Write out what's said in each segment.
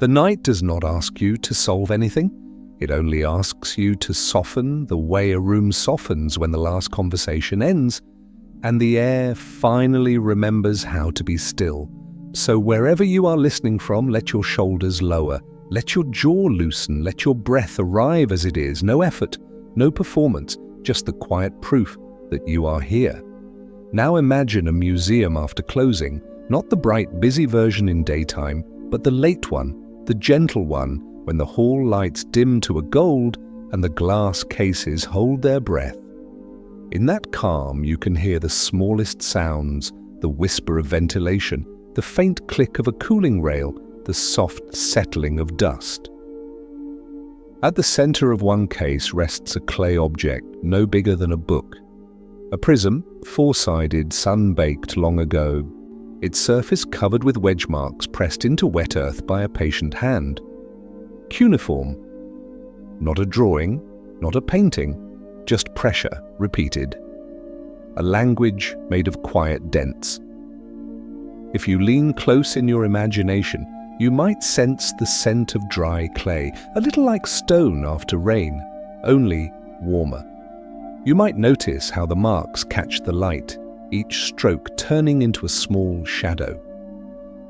The night does not ask you to solve anything. It only asks you to soften the way a room softens when the last conversation ends, and the air finally remembers how to be still. So wherever you are listening from, let your shoulders lower, let your jaw loosen, let your breath arrive as it is, no effort, no performance, just the quiet proof that you are here. Now imagine a museum after closing, not the bright, busy version in daytime, but the late one, the gentle one, when the hall lights dim to a gold and the glass cases hold their breath. In that calm, you can hear the smallest sounds, the whisper of ventilation, the faint click of a cooling rail, the soft settling of dust. At the center of one case rests a clay object no bigger than a book. A prism, four-sided, sun-baked long ago, its surface covered with wedge marks pressed into wet earth by a patient hand. Cuneiform. Not a drawing, not a painting, just pressure repeated. A language made of quiet dents. If you lean close in your imagination, you might sense the scent of dry clay, a little like stone after rain, only warmer. You might notice how the marks catch the light, each stroke turning into a small shadow.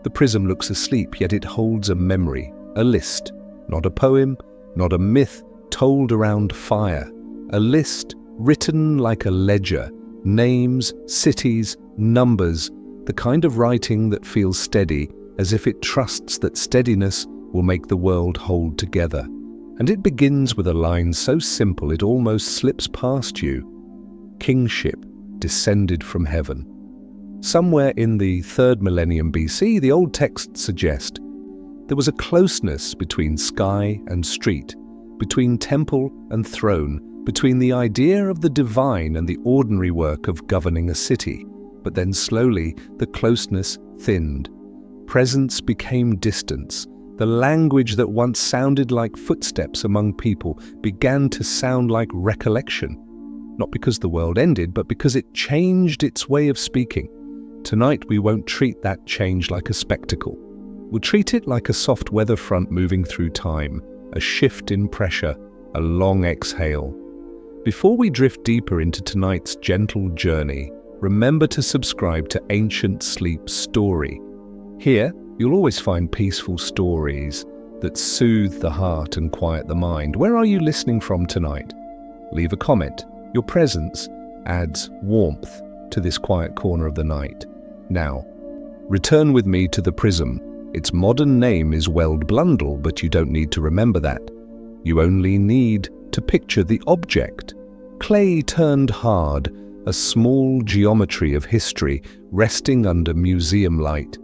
The prism looks asleep, yet it holds a memory, a list, not a poem, not a myth told around fire, a list written like a ledger, names, cities, numbers, the kind of writing that feels steady, as if it trusts that steadiness will make the world hold together. And it begins with a line so simple it almost slips past you. Kingship descended from heaven. Somewhere in the 3rd millennium BC, the old texts suggest there was a closeness between sky and street, between temple and throne, between the idea of the divine and the ordinary work of governing a city. But then slowly the closeness thinned. Presence became distance. The language that once sounded like footsteps among people began to sound like recollection. Not because the world ended, but because it changed its way of speaking. Tonight we won't treat that change like a spectacle. We'll treat it like a soft weather front moving through time, a shift in pressure, a long exhale. Before we drift deeper into tonight's gentle journey, remember to subscribe to Ancient Sleep Story. Here, you'll always find peaceful stories that soothe the heart and quiet the mind. Where are you listening from tonight? Leave a comment. Your presence adds warmth to this quiet corner of the night. Now, return with me to the prism. Its modern name is Weld Blundell, but you don't need to remember that. You only need to picture the object. Clay turned hard, a small geometry of history resting under museum light.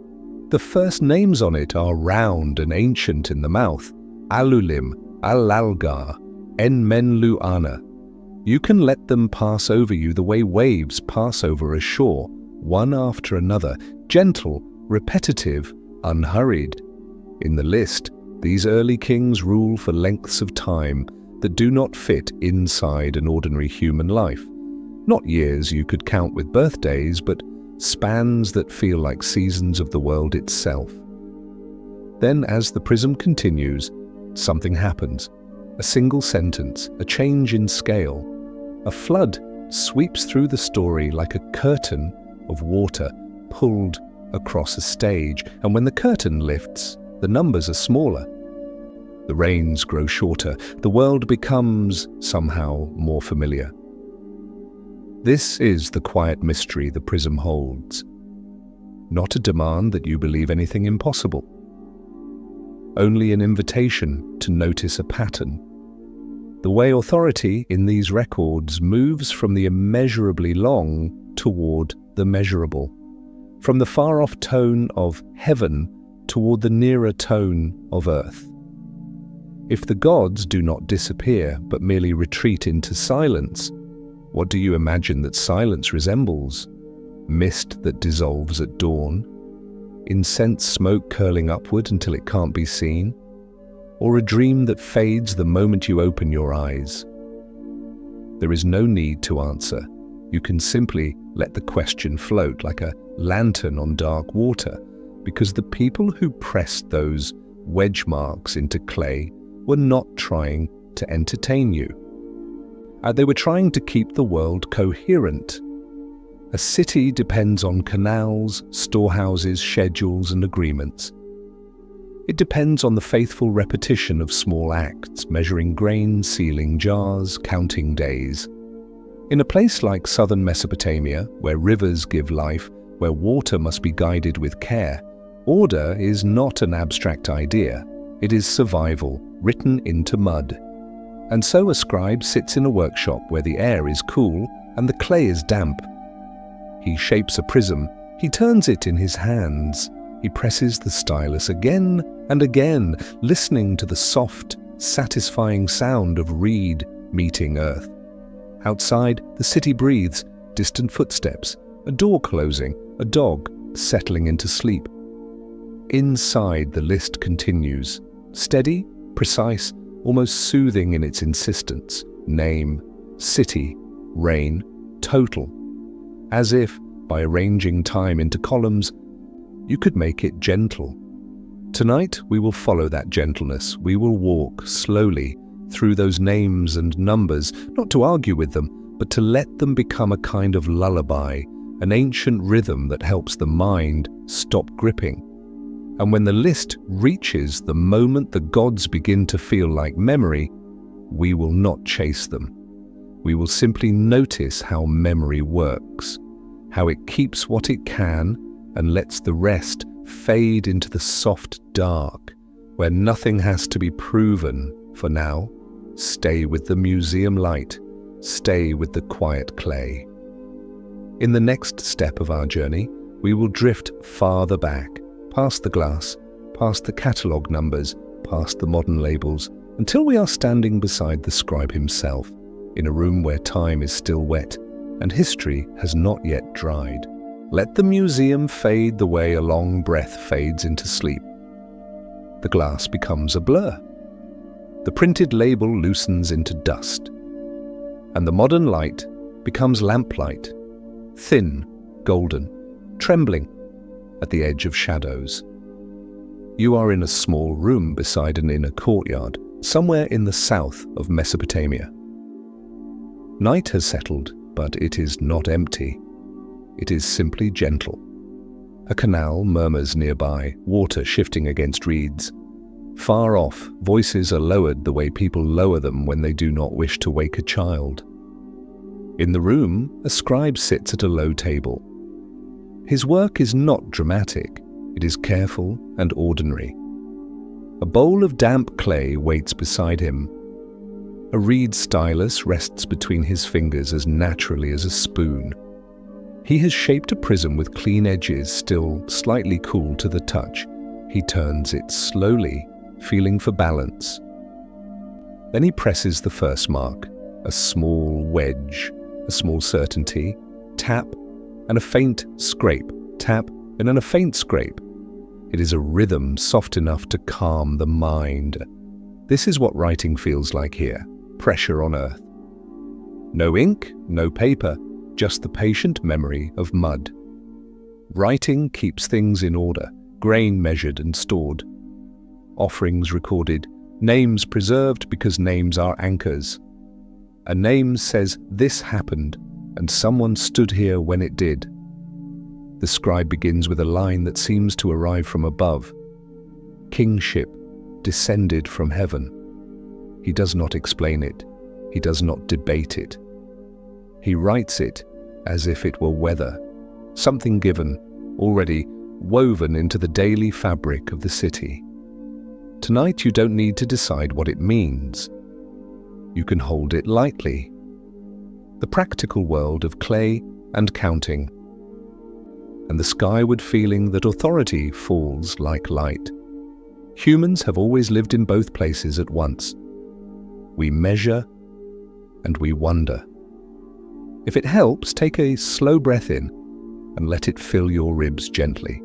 The first names on it are round and ancient in the mouth: Alulim, Alalgar, Enmenluana. You can let them pass over you the way waves pass over a shore, one after another, gentle, repetitive, unhurried. In the list, these early kings rule for lengths of time that do not fit inside an ordinary human life. Not years you could count with birthdays, but spans that feel like seasons of the world itself. Then, as the prism continues, something happens. A single sentence, a change in scale. A flood sweeps through the story like a curtain of water pulled across a stage, and when the curtain lifts, the numbers are smaller. The rains grow shorter, the world becomes somehow more familiar. This is the quiet mystery the prism holds. Not a demand that you believe anything impossible. Only an invitation to notice a pattern. The way authority in these records moves from the immeasurably long toward the measurable. From the far-off tone of heaven toward the nearer tone of earth. If the gods do not disappear, but merely retreat into silence, what do you imagine that silence resembles? Mist that dissolves at dawn? Incense smoke curling upward until it can't be seen? Or a dream that fades the moment you open your eyes? There is no need to answer. You can simply let the question float like a lantern on dark water, because the people who pressed those wedge marks into clay were not trying to entertain you. They were trying to keep the world coherent. A city depends on canals, storehouses, schedules, and agreements. It depends on the faithful repetition of small acts, measuring grain, sealing jars, counting days. In a place like southern Mesopotamia, where rivers give life, where water must be guided with care, order is not an abstract idea. It is survival, written into mud. And so a scribe sits in a workshop where the air is cool and the clay is damp. He shapes a prism. He turns it in his hands. He presses the stylus again and again, listening to the soft, satisfying sound of reed meeting earth. Outside, the city breathes, distant footsteps, a door closing, a dog settling into sleep. Inside, the list continues, steady, precise, almost soothing in its insistence. Name, city, reign, total. As if, by arranging time into columns, you could make it gentle. Tonight, we will follow that gentleness. We will walk slowly through those names and numbers, not to argue with them, but to let them become a kind of lullaby, an ancient rhythm that helps the mind stop gripping. And when the list reaches the moment the gods begin to feel like memory, we will not chase them. We will simply notice how memory works, how it keeps what it can and lets the rest fade into the soft dark, where nothing has to be proven for now. Stay with the museum light. Stay with the quiet clay. In the next step of our journey, we will drift farther back, past the glass, past the catalogue numbers, past the modern labels, until we are standing beside the scribe himself, in a room where time is still wet and history has not yet dried. Let the museum fade the way a long breath fades into sleep. The glass becomes a blur. The printed label loosens into dust, and the modern light becomes lamplight, thin, golden, trembling at the edge of shadows. You are in a small room beside an inner courtyard, somewhere in the south of Mesopotamia. Night has settled, but it is not empty. It is simply gentle. A canal murmurs nearby, water shifting against reeds. Far off, voices are lowered the way people lower them when they do not wish to wake a child. In the room, a scribe sits at a low table. His work is not dramatic. It is careful and ordinary. A bowl of damp clay waits beside him. A reed stylus rests between his fingers as naturally as a spoon. He has shaped a prism with clean edges, still slightly cool to the touch. He turns it slowly, feeling for balance. Then he presses the first mark, a small wedge, a small certainty, tap, and a faint scrape, tap, and then a faint scrape. It is a rhythm soft enough to calm the mind. This is what writing feels like here, pressure on earth. No ink, no paper, just the patient memory of mud. Writing keeps things in order, grain measured and stored. Offerings recorded, names preserved because names are anchors. A name says this happened, and someone stood here when it did. The scribe begins with a line that seems to arrive from above. Kingship descended from heaven. He does not explain it. He does not debate it. He writes it as if it were weather, something given, already woven into the daily fabric of the city. Tonight you don't need to decide what it means. You can hold it lightly. The practical world of clay and counting, and the skyward feeling that authority falls like light. Humans have always lived in both places at once. We measure and we wonder. If it helps, take a slow breath in and let it fill your ribs gently.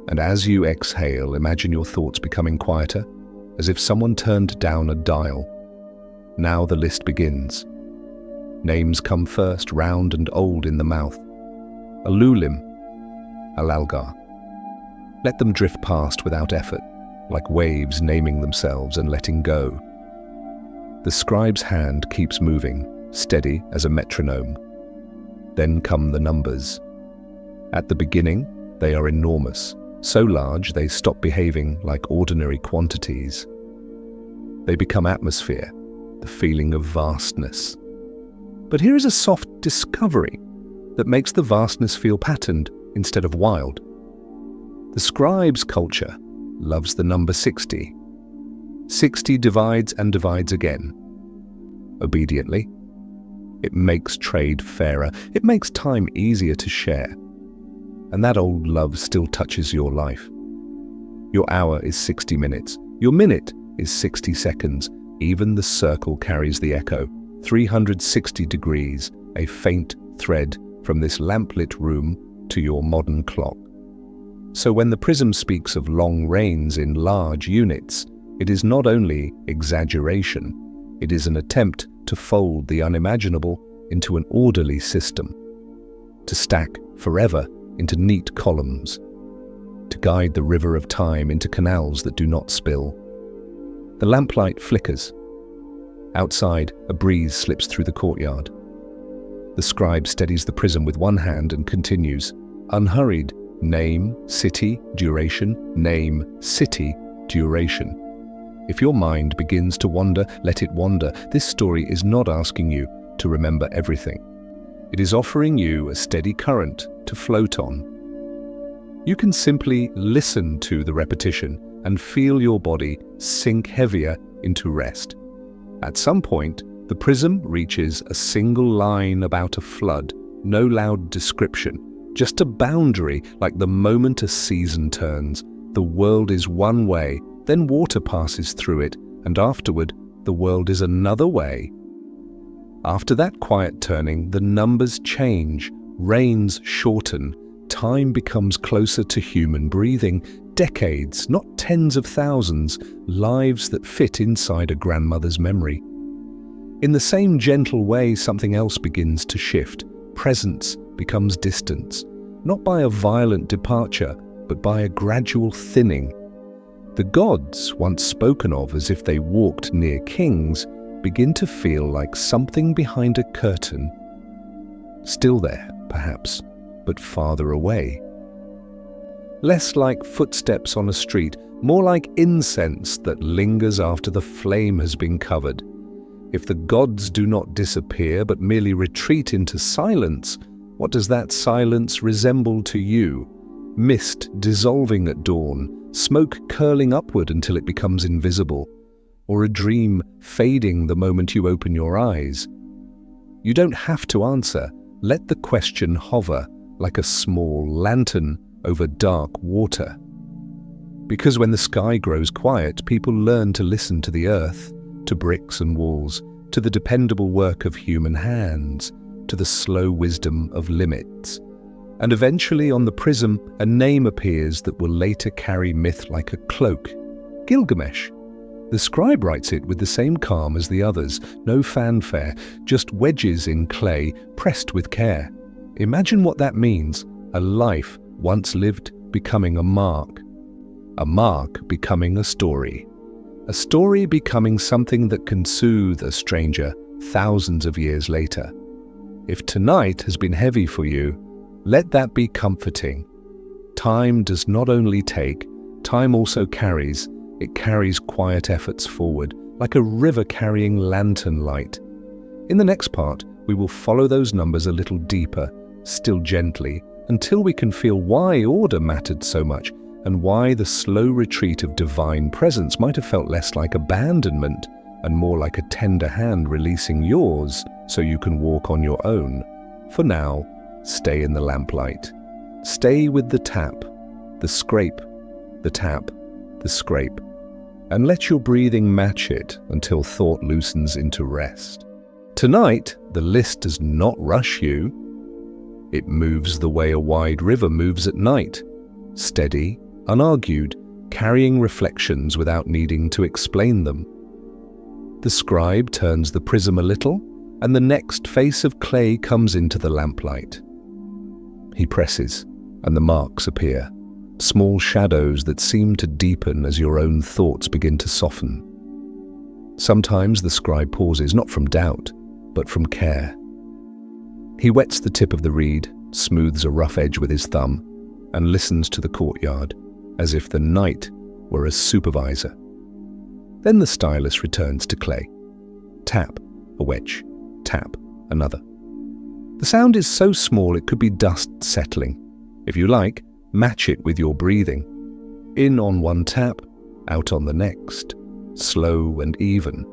And as you exhale, imagine your thoughts becoming quieter, as if someone turned down a dial. Now the list begins. Names come first, round and old in the mouth. Alulim, Alalgar. Let them drift past without effort. like waves naming themselves and letting go. The scribe's hand keeps moving, steady as a metronome. Then come the numbers. At the beginning, they are enormous, so large they stop behaving like ordinary quantities. They become atmosphere, the feeling of vastness. But here is a soft discovery that makes the vastness feel patterned instead of wild. The scribe's culture loves the number 60. 60 divides and divides again. Obediently, it makes trade fairer. It makes time easier to share. And that old love still touches your life. Your hour is 60 minutes. Your minute is 60 seconds. Even the circle carries the echo. 360 degrees, a faint thread from this lamplit room to your modern clock. So when the prism speaks of long reigns in large units, it is not only exaggeration, it is an attempt to fold the unimaginable into an orderly system, to stack forever into neat columns, to guide the river of time into canals that do not spill. The lamplight flickers. Outside, a breeze slips through the courtyard. The scribe steadies the prism with one hand and continues, unhurried, name, city, duration, name, city, duration. If your mind begins to wander, let it wander. This story is not asking you to remember everything. It is offering you a steady current to float on. You can simply listen to the repetition and feel your body sink heavier into rest. At some point, the prism reaches a single line about a flood, no loud description, just a boundary like the moment a season turns. The world is one way, then water passes through it, and afterward, the world is another way. After that quiet turning, the numbers change, reigns shorten, time becomes closer to human breathing, decades, not tens of thousands, lives that fit inside a grandmother's memory. In the same gentle way, something else begins to shift. Presence becomes distance, not by a violent departure, but by a gradual thinning. The gods, once spoken of as if they walked near kings, begin to feel like something behind a curtain. Still there, perhaps, but farther away. Less like footsteps on a street, more like incense that lingers after the flame has been covered. If the gods do not disappear but merely retreat into silence, what does that silence resemble to you? Mist dissolving at dawn, smoke curling upward until it becomes invisible, or a dream fading the moment you open your eyes? You don't have to answer. Let the question hover like a small lantern over dark water. Because when the sky grows quiet, people learn to listen to the earth, to bricks and walls, to the dependable work of human hands, to the slow wisdom of limits. And eventually on the prism, a name appears that will later carry myth like a cloak. Gilgamesh. The scribe writes it with the same calm as the others, no fanfare, just wedges in clay, pressed with care. Imagine what that means, a life once lived becoming a mark becoming a story becoming something that can soothe a stranger thousands of years later. If tonight has been heavy for you, let that be comforting. Time does not only take, time also carries. It carries quiet efforts forward, like a river carrying lantern light. In the next part, we will follow those numbers a little deeper, still gently, until we can feel why order mattered so much, and why the slow retreat of divine presence might have felt less like abandonment and more like a tender hand releasing yours so you can walk on your own. For now, stay in the lamplight. Stay with the tap, the scrape, the tap, the scrape, and let your breathing match it until thought loosens into rest. Tonight, the list does not rush you. It moves the way a wide river moves at night, steady, unargued, carrying reflections without needing to explain them. The scribe turns the prism a little, and the next face of clay comes into the lamplight. He presses, and the marks appear, small shadows that seem to deepen as your own thoughts begin to soften. Sometimes the scribe pauses, not from doubt, but from care. He wets the tip of the reed, smooths a rough edge with his thumb, and listens to the courtyard, as if the night were a supervisor. Then the stylus returns to clay. Tap, a wedge. Tap, another. The sound is so small it could be dust settling. If you like, match it with your breathing. In on one tap, out on the next, slow and even.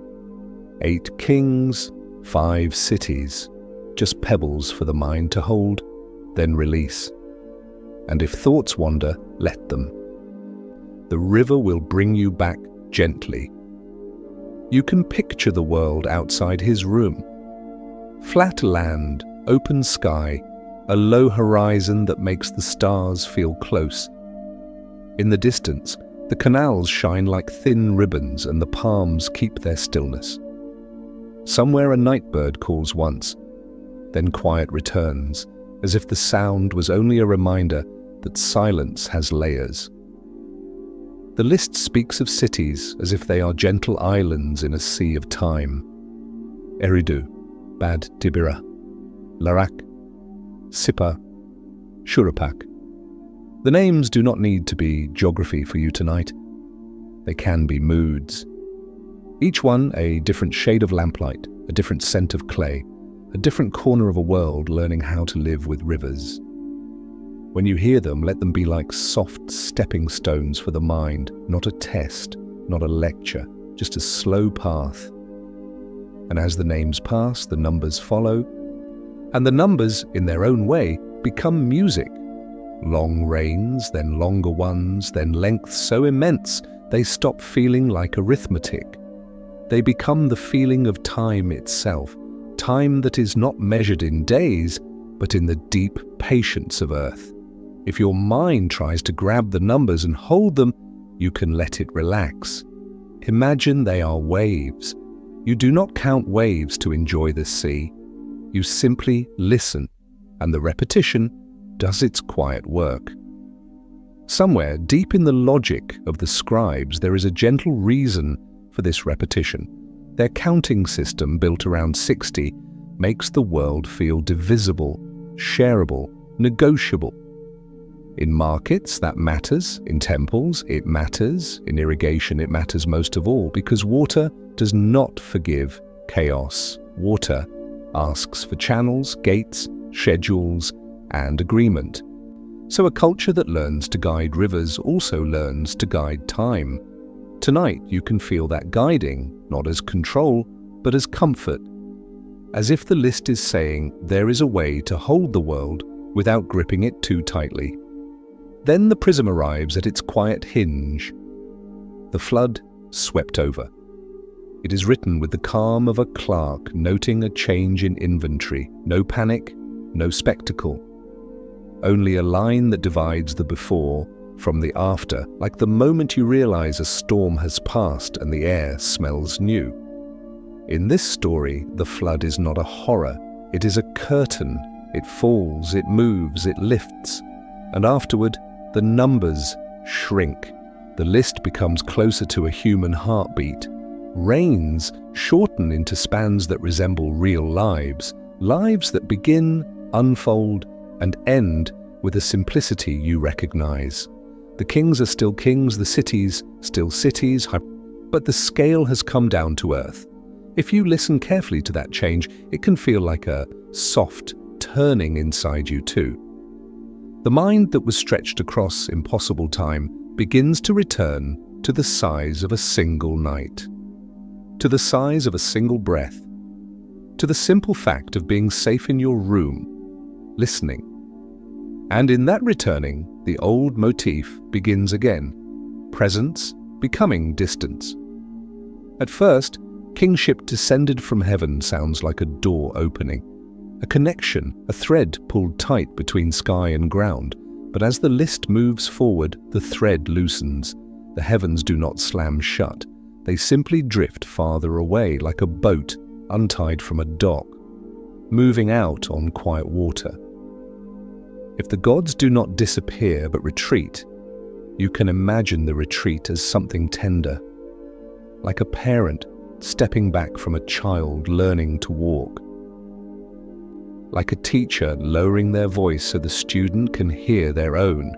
8 kings, 5 cities, just pebbles for the mind to hold, then release. And if thoughts wander, let them. The river will bring you back gently. You can picture the world outside his room. Flat land, open sky, a low horizon that makes the stars feel close. In the distance, the canals shine like thin ribbons and the palms keep their stillness. Somewhere a night bird calls once, then quiet returns, as if the sound was only a reminder that silence has layers. The list speaks of cities as if they are gentle islands in a sea of time. Eridu, Bad Tibira, Larak, Sipa, Shurapak. The names do not need to be geography for you tonight. They can be moods. Each one a different shade of lamplight, a different scent of clay, a different corner of a world learning how to live with rivers. When you hear them, let them be like soft stepping stones for the mind, not a test, not a lecture, just a slow path. And as the names pass, the numbers follow, and the numbers, in their own way, become music. Long reigns, then longer ones, then lengths so immense they stop feeling like arithmetic. They become the feeling of time itself, time that is not measured in days, but in the deep patience of Earth. If your mind tries to grab the numbers and hold them, you can let it relax. Imagine they are waves. You do not count waves to enjoy the sea. You simply listen, and the repetition does its quiet work. Somewhere deep in the logic of the scribes, there is a gentle reason for this repetition. Their counting system, built around 60, makes the world feel divisible, shareable, negotiable. In markets, that matters. In temples, it matters. In irrigation, it matters most of all, because water does not forgive chaos. Water asks for channels, gates, schedules, and agreement. So a culture that learns to guide rivers also learns to guide time. Tonight, you can feel that guiding, not as control, but as comfort. As if the list is saying there is a way to hold the world without gripping it too tightly. Then the prism arrives at its quiet hinge. The flood swept over. It is written with the calm of a clerk noting a change in inventory. No panic, no spectacle. Only a line that divides the before from the after, like the moment you realize a storm has passed and the air smells new. In this story, the flood is not a horror. It is a curtain. It falls, it moves, it lifts. And afterward, the numbers shrink. The list becomes closer to a human heartbeat. Reigns shorten into spans that resemble real lives, lives that begin, unfold, and end with a simplicity you recognize. The kings are still kings, the cities still cities, but the scale has come down to earth. If you listen carefully to that change, it can feel like a soft turning inside you too. The mind that was stretched across impossible time begins to return to the size of a single night, to the size of a single breath, to the simple fact of being safe in your room, listening. And in that returning, the old motif begins again, presence becoming distance. At first, kingship descended from heaven sounds like a door opening, a connection, a thread pulled tight between sky and ground. But as the list moves forward, the thread loosens. The heavens do not slam shut. They simply drift farther away like a boat untied from a dock, moving out on quiet water. If the gods do not disappear but retreat, you can imagine the retreat as something tender, like a parent stepping back from a child learning to walk, like a teacher lowering their voice so the student can hear their own.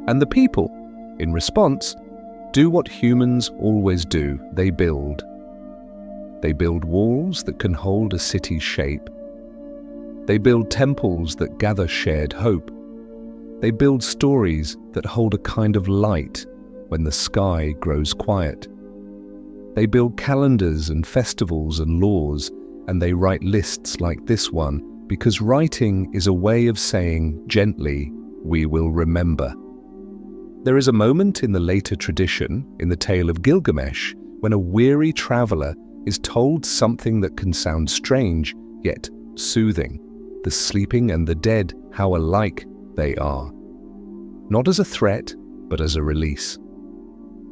And the people, in response, do what humans always do. They build. They build walls that can hold a city's shape. They build temples that gather shared hope. They build stories that hold a kind of light when the sky grows quiet. They build calendars and festivals and laws, and they write lists like this one, because writing is a way of saying gently, we will remember. There is a moment in the later tradition, in the tale of Gilgamesh, when a weary traveler is told something that can sound strange, yet soothing. The sleeping and the dead, how alike they are. Not as a threat, but as a release.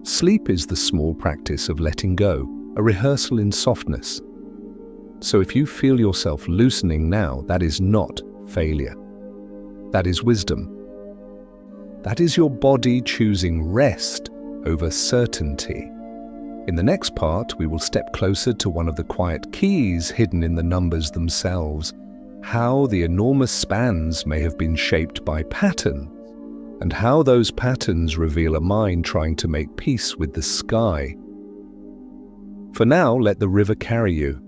Sleep is the small practice of letting go, a rehearsal in softness. So if you feel yourself loosening now, that is not failure. That is wisdom. That is your body choosing rest over certainty. In the next part, we will step closer to one of the quiet keys hidden in the numbers themselves, how the enormous spans may have been shaped by patterns, and how those patterns reveal a mind trying to make peace with the sky. For now, let the river carry you.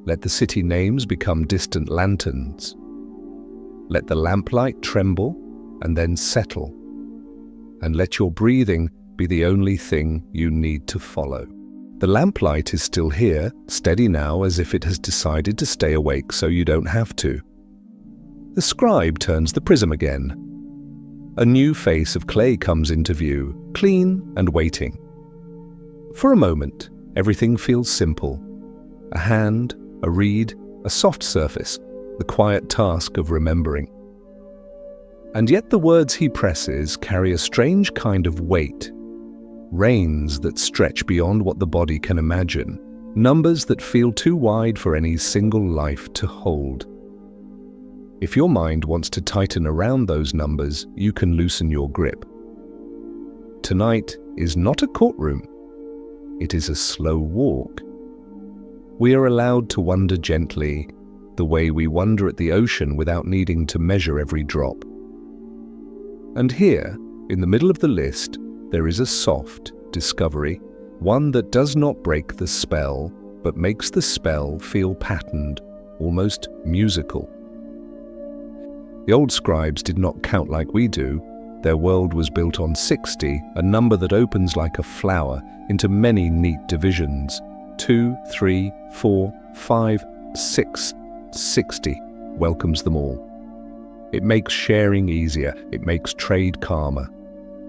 Let the city names become distant lanterns. Let the lamplight tremble and then settle. And let your breathing be the only thing you need to follow. The lamplight is still here, steady now as if it has decided to stay awake so you don't have to. The scribe turns the prism again. A new face of clay comes into view, clean and waiting. For a moment, everything feels simple. A hand, a reed, a soft surface, the quiet task of remembering. And yet the words he presses carry a strange kind of weight. Reins that stretch beyond what the body can imagine, numbers that feel too wide for any single life to hold. If your mind wants to tighten around those numbers, you can loosen your grip. Tonight is not a courtroom. It is a slow walk. We are allowed to wonder gently, the way we wonder at the ocean without needing to measure every drop. And here, in the middle of the list, there is a soft discovery, one that does not break the spell, but makes the spell feel patterned, almost musical. The old scribes did not count like we do. Their world was built on 60, a number that opens like a flower into many neat divisions. 2, 3, 4, 5, 6, 60 welcomes them all. It makes sharing easier, it makes trade calmer.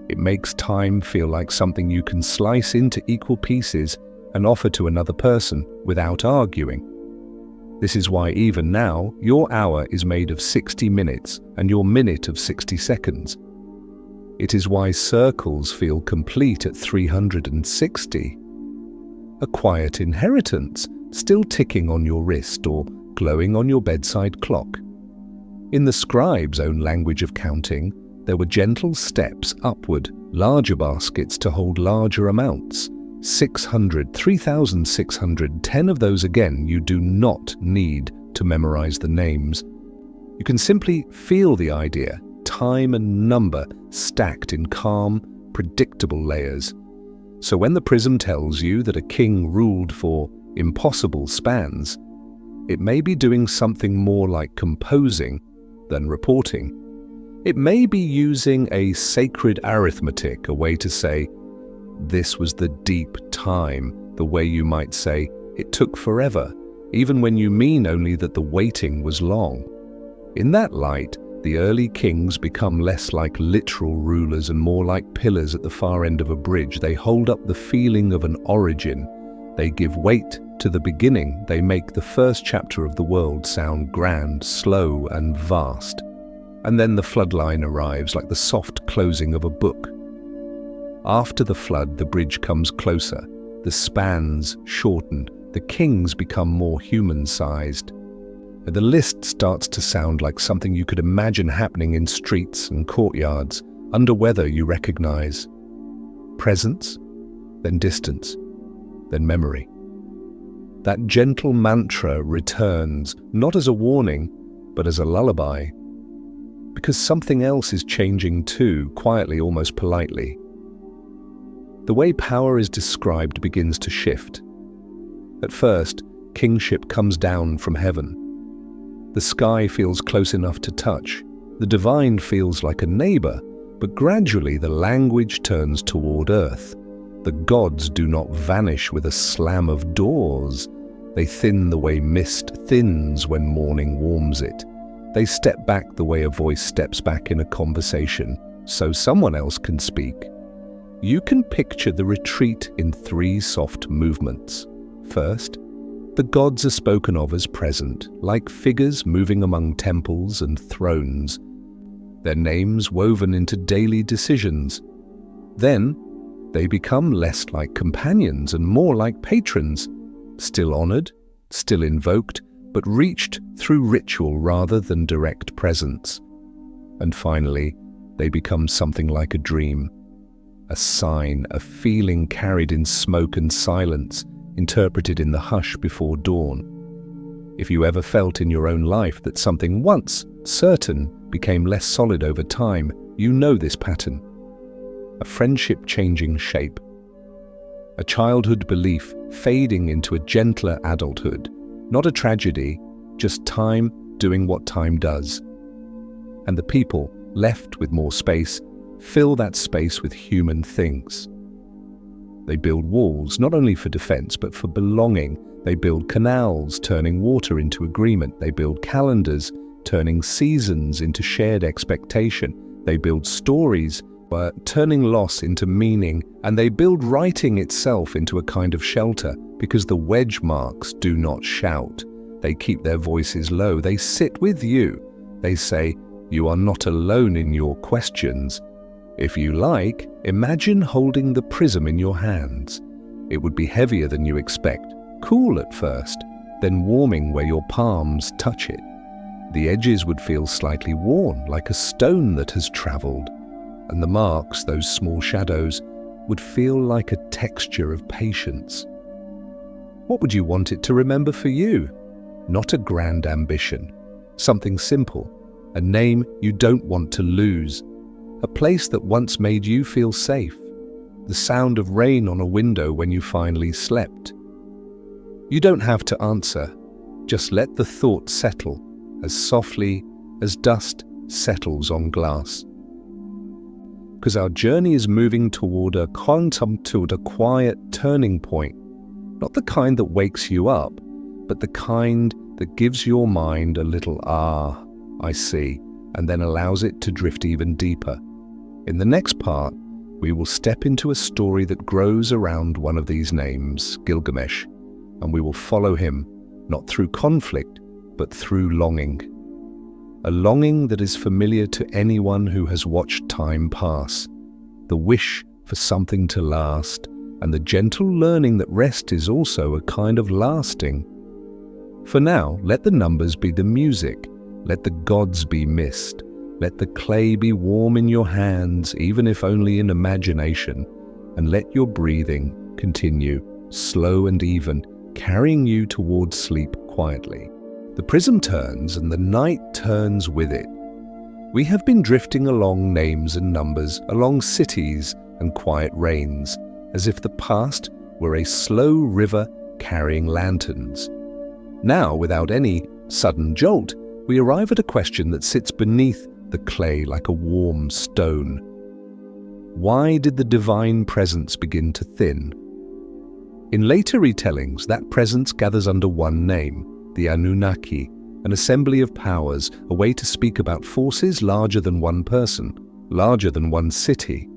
It makes time feel like something you can slice into equal pieces and offer to another person without arguing. This is why even now, your hour is made of 60 minutes and your minute of 60 seconds. It is why circles feel complete at 360. A quiet inheritance, still ticking on your wrist or glowing on your bedside clock. In the scribe's own language of counting, there were gentle steps upward, larger baskets to hold larger amounts. 600, 3,600, 10 of those again. You do not need to memorize the names. You can simply feel the idea, time and number stacked in calm, predictable layers. So when the prism tells you that a king ruled for impossible spans, it may be doing something more like composing than reporting. It may be using a sacred arithmetic, a way to say, this was the deep time, the way you might say, it took forever, even when you mean only that the waiting was long. In that light, the early kings become less like literal rulers and more like pillars at the far end of a bridge. They hold up the feeling of an origin. They give weight to the beginning. They make the first chapter of the world sound grand, slow, and vast. And then the floodline arrives like the soft closing of a book. After the flood, the bridge comes closer. The spans shorten. The kings become more human-sized. The list starts to sound like something you could imagine happening in streets and courtyards. Under weather you recognize presence, then distance, then memory. That gentle mantra returns, not as a warning, but as a lullaby. Because something else is changing too, quietly, almost politely. The way power is described begins to shift. At first, kingship comes down from heaven. The sky feels close enough to touch. The divine feels like a neighbor, but gradually the language turns toward earth. The gods do not vanish with a slam of doors. They thin the way mist thins when morning warms it. They step back the way a voice steps back in a conversation, so someone else can speak. You can picture the retreat in 3 soft movements. First, the gods are spoken of as present, like figures moving among temples and thrones, their names woven into daily decisions. Then, they become less like companions and more like patrons, still honored, still invoked, but reached through ritual rather than direct presence. And finally, they become something like a dream, a sign, a feeling carried in smoke and silence, interpreted in the hush before dawn. If you ever felt in your own life that something once certain became less solid over time, you know this pattern. A friendship changing shape. A childhood belief fading into a gentler adulthood. Not a tragedy, just time doing what time does. And the people, left with more space, fill that space with human things. They build walls, not only for defense, but for belonging. They build canals, turning water into agreement. They build calendars, turning seasons into shared expectation. They build stories, turning loss into meaning. And they build writing itself into a kind of shelter, because the wedge marks do not shout. They keep their voices low. They sit with you. They say, you are not alone in your questions. If you like, imagine holding the prism in your hands. It would be heavier than you expect, cool at first, then warming where your palms touch it. The edges would feel slightly worn, like a stone that has traveled. And the marks, those small shadows, would feel like a texture of patience. What would you want it to remember for you? Not a grand ambition. Something simple. A name you don't want to lose. A place that once made you feel safe. The sound of rain on a window when you finally slept. You don't have to answer. Just let the thought settle as softly as dust settles on glass. Because our journey is moving toward a quiet turning point. Not the kind that wakes you up, but the kind that gives your mind a little "ah, I see," and then allows it to drift even deeper. In the next part, we will step into a story that grows around one of these names, Gilgamesh, and we will follow him, not through conflict, but through longing. A longing that is familiar to anyone who has watched time pass. The wish for something to last, and the gentle learning that rest is also a kind of lasting. For now, let the numbers be the music, let the gods be mist, let the clay be warm in your hands, even if only in imagination, and let your breathing continue, slow and even, carrying you towards sleep quietly. The prism turns and the night turns with it. We have been drifting along names and numbers, along cities and quiet rains, as if the past were a slow river carrying lanterns. Now, without any sudden jolt, we arrive at a question that sits beneath the clay like a warm stone. Why did the divine presence begin to thin? In later retellings, that presence gathers under one name, the Anunnaki, an assembly of powers, a way to speak about forces larger than one person, larger than one city.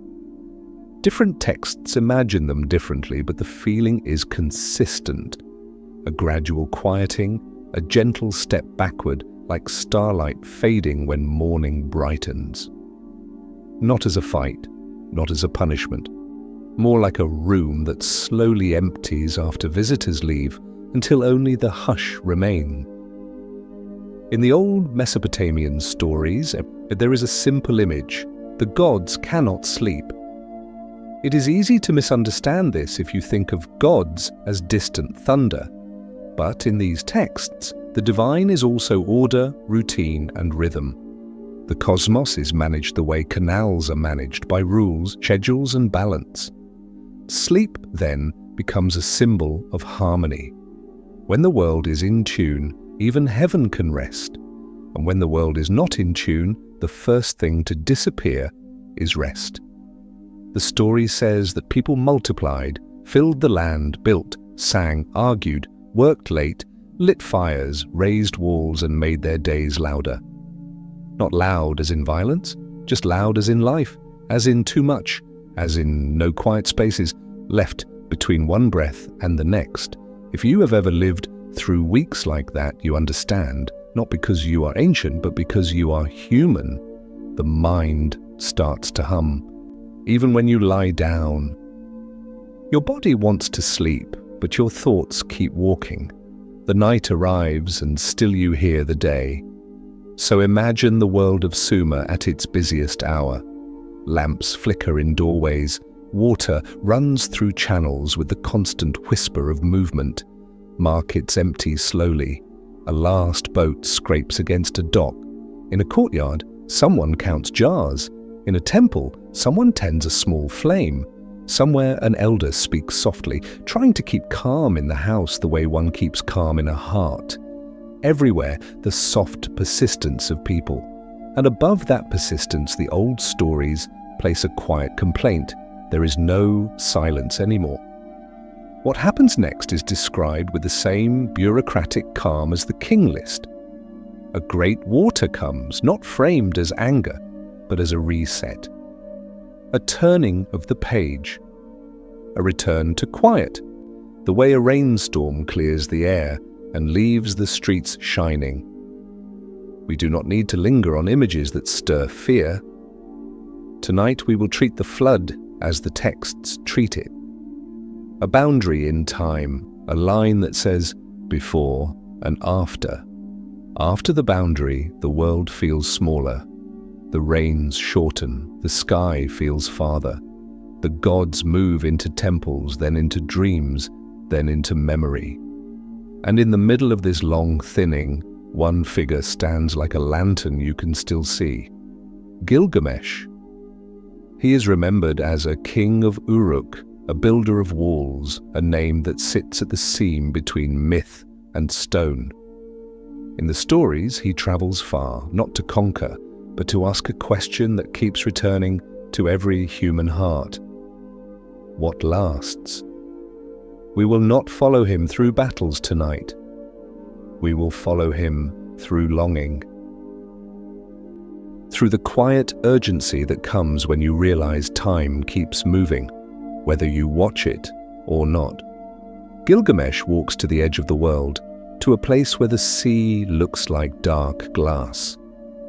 Different texts imagine them differently, but the feeling is consistent. A gradual quieting, a gentle step backward, like starlight fading when morning brightens. Not as a fight, not as a punishment. More like a room that slowly empties after visitors leave until only the hush remains. In the old Mesopotamian stories, there is a simple image, The gods cannot sleep. It is easy to misunderstand this if you think of gods as distant thunder. But in these texts, the divine is also order, routine, and rhythm. The cosmos is managed the way canals are managed, by rules, schedules, and balance. Sleep, then, becomes a symbol of harmony. When the world is in tune, even heaven can rest. And when the world is not in tune, the first thing to disappear is rest. The story says that people multiplied, filled the land, built, sang, argued, worked late, lit fires, raised walls, and made their days louder. Not loud as in violence, just loud as in life, as in too much, as in no quiet spaces left between one breath and the next. If you have ever lived through weeks like that, you understand, not because you are ancient, but because you are human. The mind starts to hum, even when you lie down. Your body wants to sleep, but your thoughts keep walking. The night arrives and still you hear the day. So imagine the world of Sumer at its busiest hour. Lamps flicker in doorways, water runs through channels with the constant whisper of movement. Markets empty slowly. A last boat scrapes against a dock. In a courtyard, someone counts jars. In a temple, someone tends a small flame. Somewhere an elder speaks softly, trying to keep calm in the house the way one keeps calm in a heart. Everywhere, the soft persistence of people. And above that persistence, the old stories place a quiet complaint. There is no silence anymore. What happens next is described with the same bureaucratic calm as the king list. A great water comes, not framed as anger, but as a reset. A turning of the page. A return to quiet, the way a rainstorm clears the air and leaves the streets shining. We do not need to linger on images that stir fear. Tonight we will treat the flood as the texts treat it. A boundary in time, a line that says before and after. After the boundary, the world feels smaller. The rains shorten, the sky feels farther. The gods move into temples, then into dreams, then into memory. And in the middle of this long thinning, one figure stands like a lantern you can still see. Gilgamesh. He is remembered as a king of Uruk, a builder of walls, a name that sits at the seam between myth and stone. In the stories, he travels far, not to conquer, but to ask a question that keeps returning to every human heart. What lasts? We will not follow him through battles tonight. We will follow him through longing. Through the quiet urgency that comes when you realize time keeps moving, whether you watch it or not. Gilgamesh walks to the edge of the world, to a place where the sea looks like dark glass.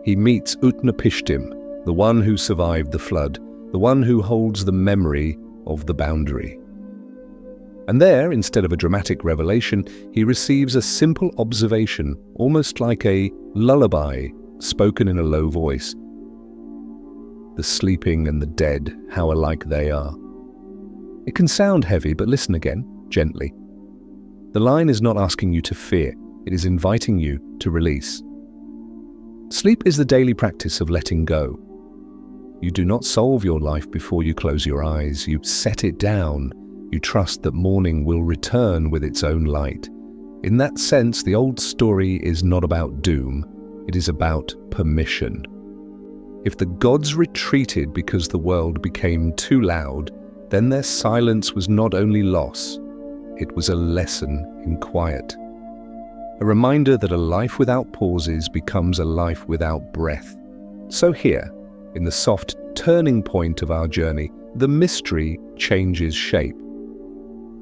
He meets Utnapishtim, the one who survived the flood, the one who holds the memory of the boundary. And there, instead of a dramatic revelation, he receives a simple observation, almost like a lullaby spoken in a low voice. The sleeping and the dead, how alike they are. It can sound heavy, but listen again, gently. The line is not asking you to fear, it is inviting you to release. Sleep is the daily practice of letting go. You do not solve your life before you close your eyes. You set it down. You trust that morning will return with its own light. In that sense, the old story is not about doom. It is about permission. If the gods retreated because the world became too loud, then their silence was not only loss, it was a lesson in quiet. A reminder that a life without pauses becomes a life without breath. So here, in the soft turning point of our journey, the mystery changes shape.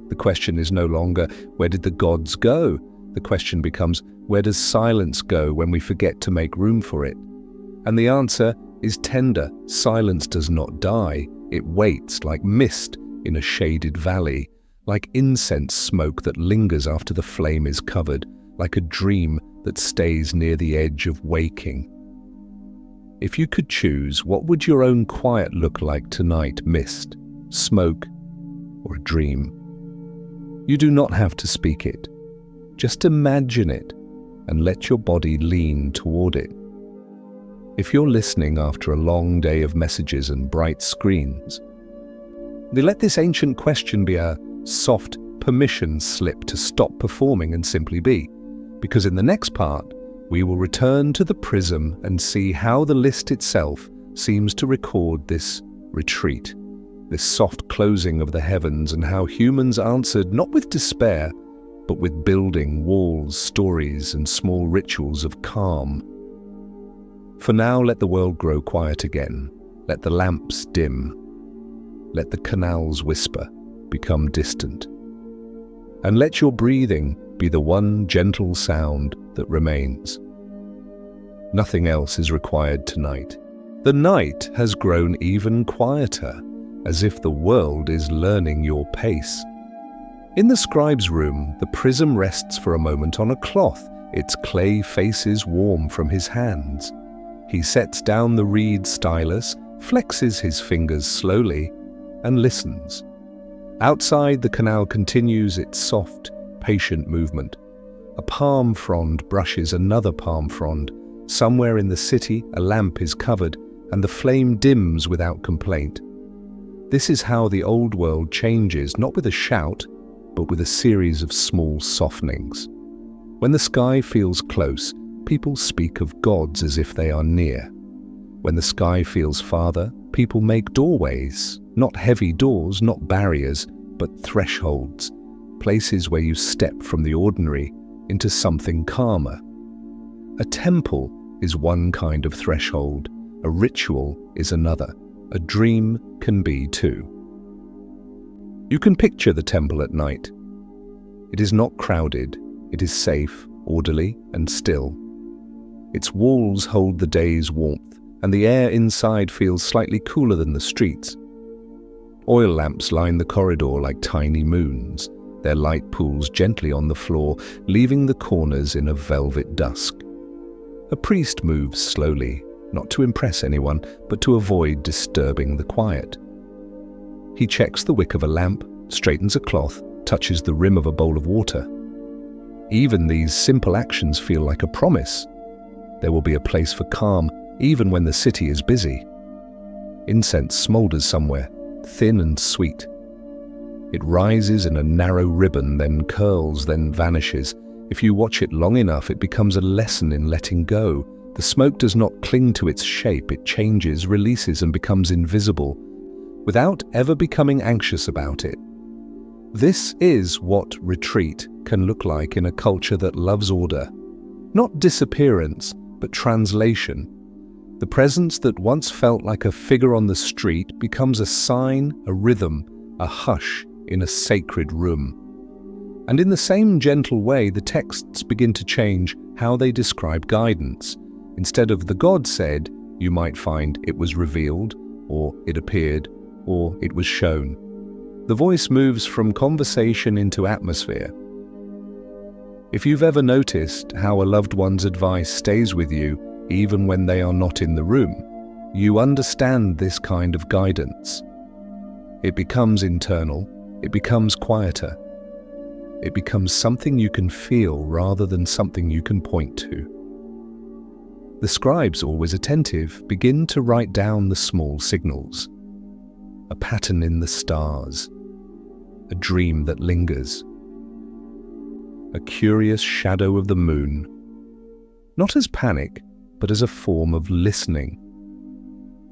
The question is no longer, where did the gods go? The question becomes, where does silence go when we forget to make room for it? And the answer is tender. Silence does not die. It waits like mist in a shaded valley, like incense smoke that lingers after the flame is covered, like a dream that stays near the edge of waking. If you could choose, what would your own quiet look like tonight? Mist, smoke, or a dream? You do not have to speak it. Just imagine it and let your body lean toward it. If you're listening after a long day of messages and bright screens, let this ancient question be a soft permission slip to stop performing and simply be. Because in the next part, we will return to the prism and see how the list itself seems to record this retreat, this soft closing of the heavens, and how humans answered not with despair, but with building walls, stories, and small rituals of calm. For now, let the world grow quiet again. Let the lamps dim. Let the canals whisper, become distant. And let your breathing be the one gentle sound that remains. Nothing else is required tonight. The night has grown even quieter, as if the world is learning your pace. In the scribe's room, the prism rests for a moment on a cloth, its clay faces warm from his hands. He sets down the reed stylus, flexes his fingers slowly, and listens. Outside, the canal continues its soft, patient movement. A palm frond brushes another palm frond. Somewhere in the city, a lamp is covered, and the flame dims without complaint. This is how the old world changes, not with a shout, but with a series of small softenings. When the sky feels close, people speak of gods as if they are near. When the sky feels farther, people make doorways, not heavy doors, not barriers, but thresholds, places where you step from the ordinary into something calmer. A temple is one kind of threshold, a ritual is another, a dream can be too. You can picture the temple at night. It is not crowded, it is safe, orderly, and still. Its walls hold the day's warmth, and the air inside feels slightly cooler than the streets. Oil lamps line the corridor like tiny moons. Their light pools gently on the floor, leaving the corners in a velvet dusk. A priest moves slowly, not to impress anyone, but to avoid disturbing the quiet. He checks the wick of a lamp, straightens a cloth, touches the rim of a bowl of water. Even these simple actions feel like a promise. There will be a place for calm, even when the city is busy. Incense smolders somewhere, thin and sweet. It rises in a narrow ribbon, then curls, then vanishes. If you watch it long enough, it becomes a lesson in letting go. The smoke does not cling to its shape, it changes, releases, and becomes invisible, without ever becoming anxious about it. This is what retreat can look like in a culture that loves order. Not disappearance, but translation. The presence that once felt like a figure on the street becomes a sign, a rhythm, a hush in a sacred room. And in the same gentle way, the texts begin to change how they describe guidance. Instead of the God said, you might find it was revealed, or it appeared, or it was shown. The voice moves from conversation into atmosphere. If you've ever noticed how a loved one's advice stays with you even when they are not in the room, you understand this kind of guidance. It becomes internal, it becomes quieter. It becomes something you can feel rather than something you can point to. The scribes, always attentive, begin to write down the small signals. A pattern in the stars, a dream that lingers, a curious shadow of the moon, not as panic, but as a form of listening.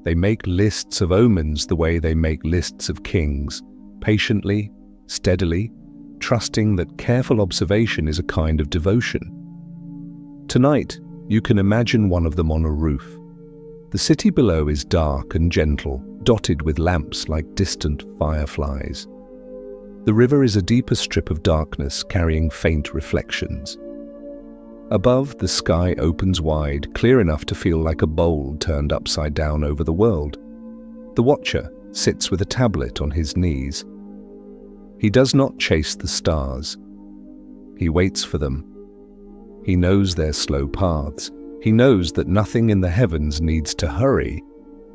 They make lists of omens the way they make lists of kings, patiently, steadily, trusting that careful observation is a kind of devotion. Tonight, you can imagine one of them on a roof. The city below is dark and gentle, dotted with lamps like distant fireflies. The river is a deeper strip of darkness carrying faint reflections. Above, the sky opens wide, clear enough to feel like a bowl turned upside down over the world. The watcher sits with a tablet on his knees. He does not chase the stars. He waits for them. He knows their slow paths. He knows that nothing in the heavens needs to hurry.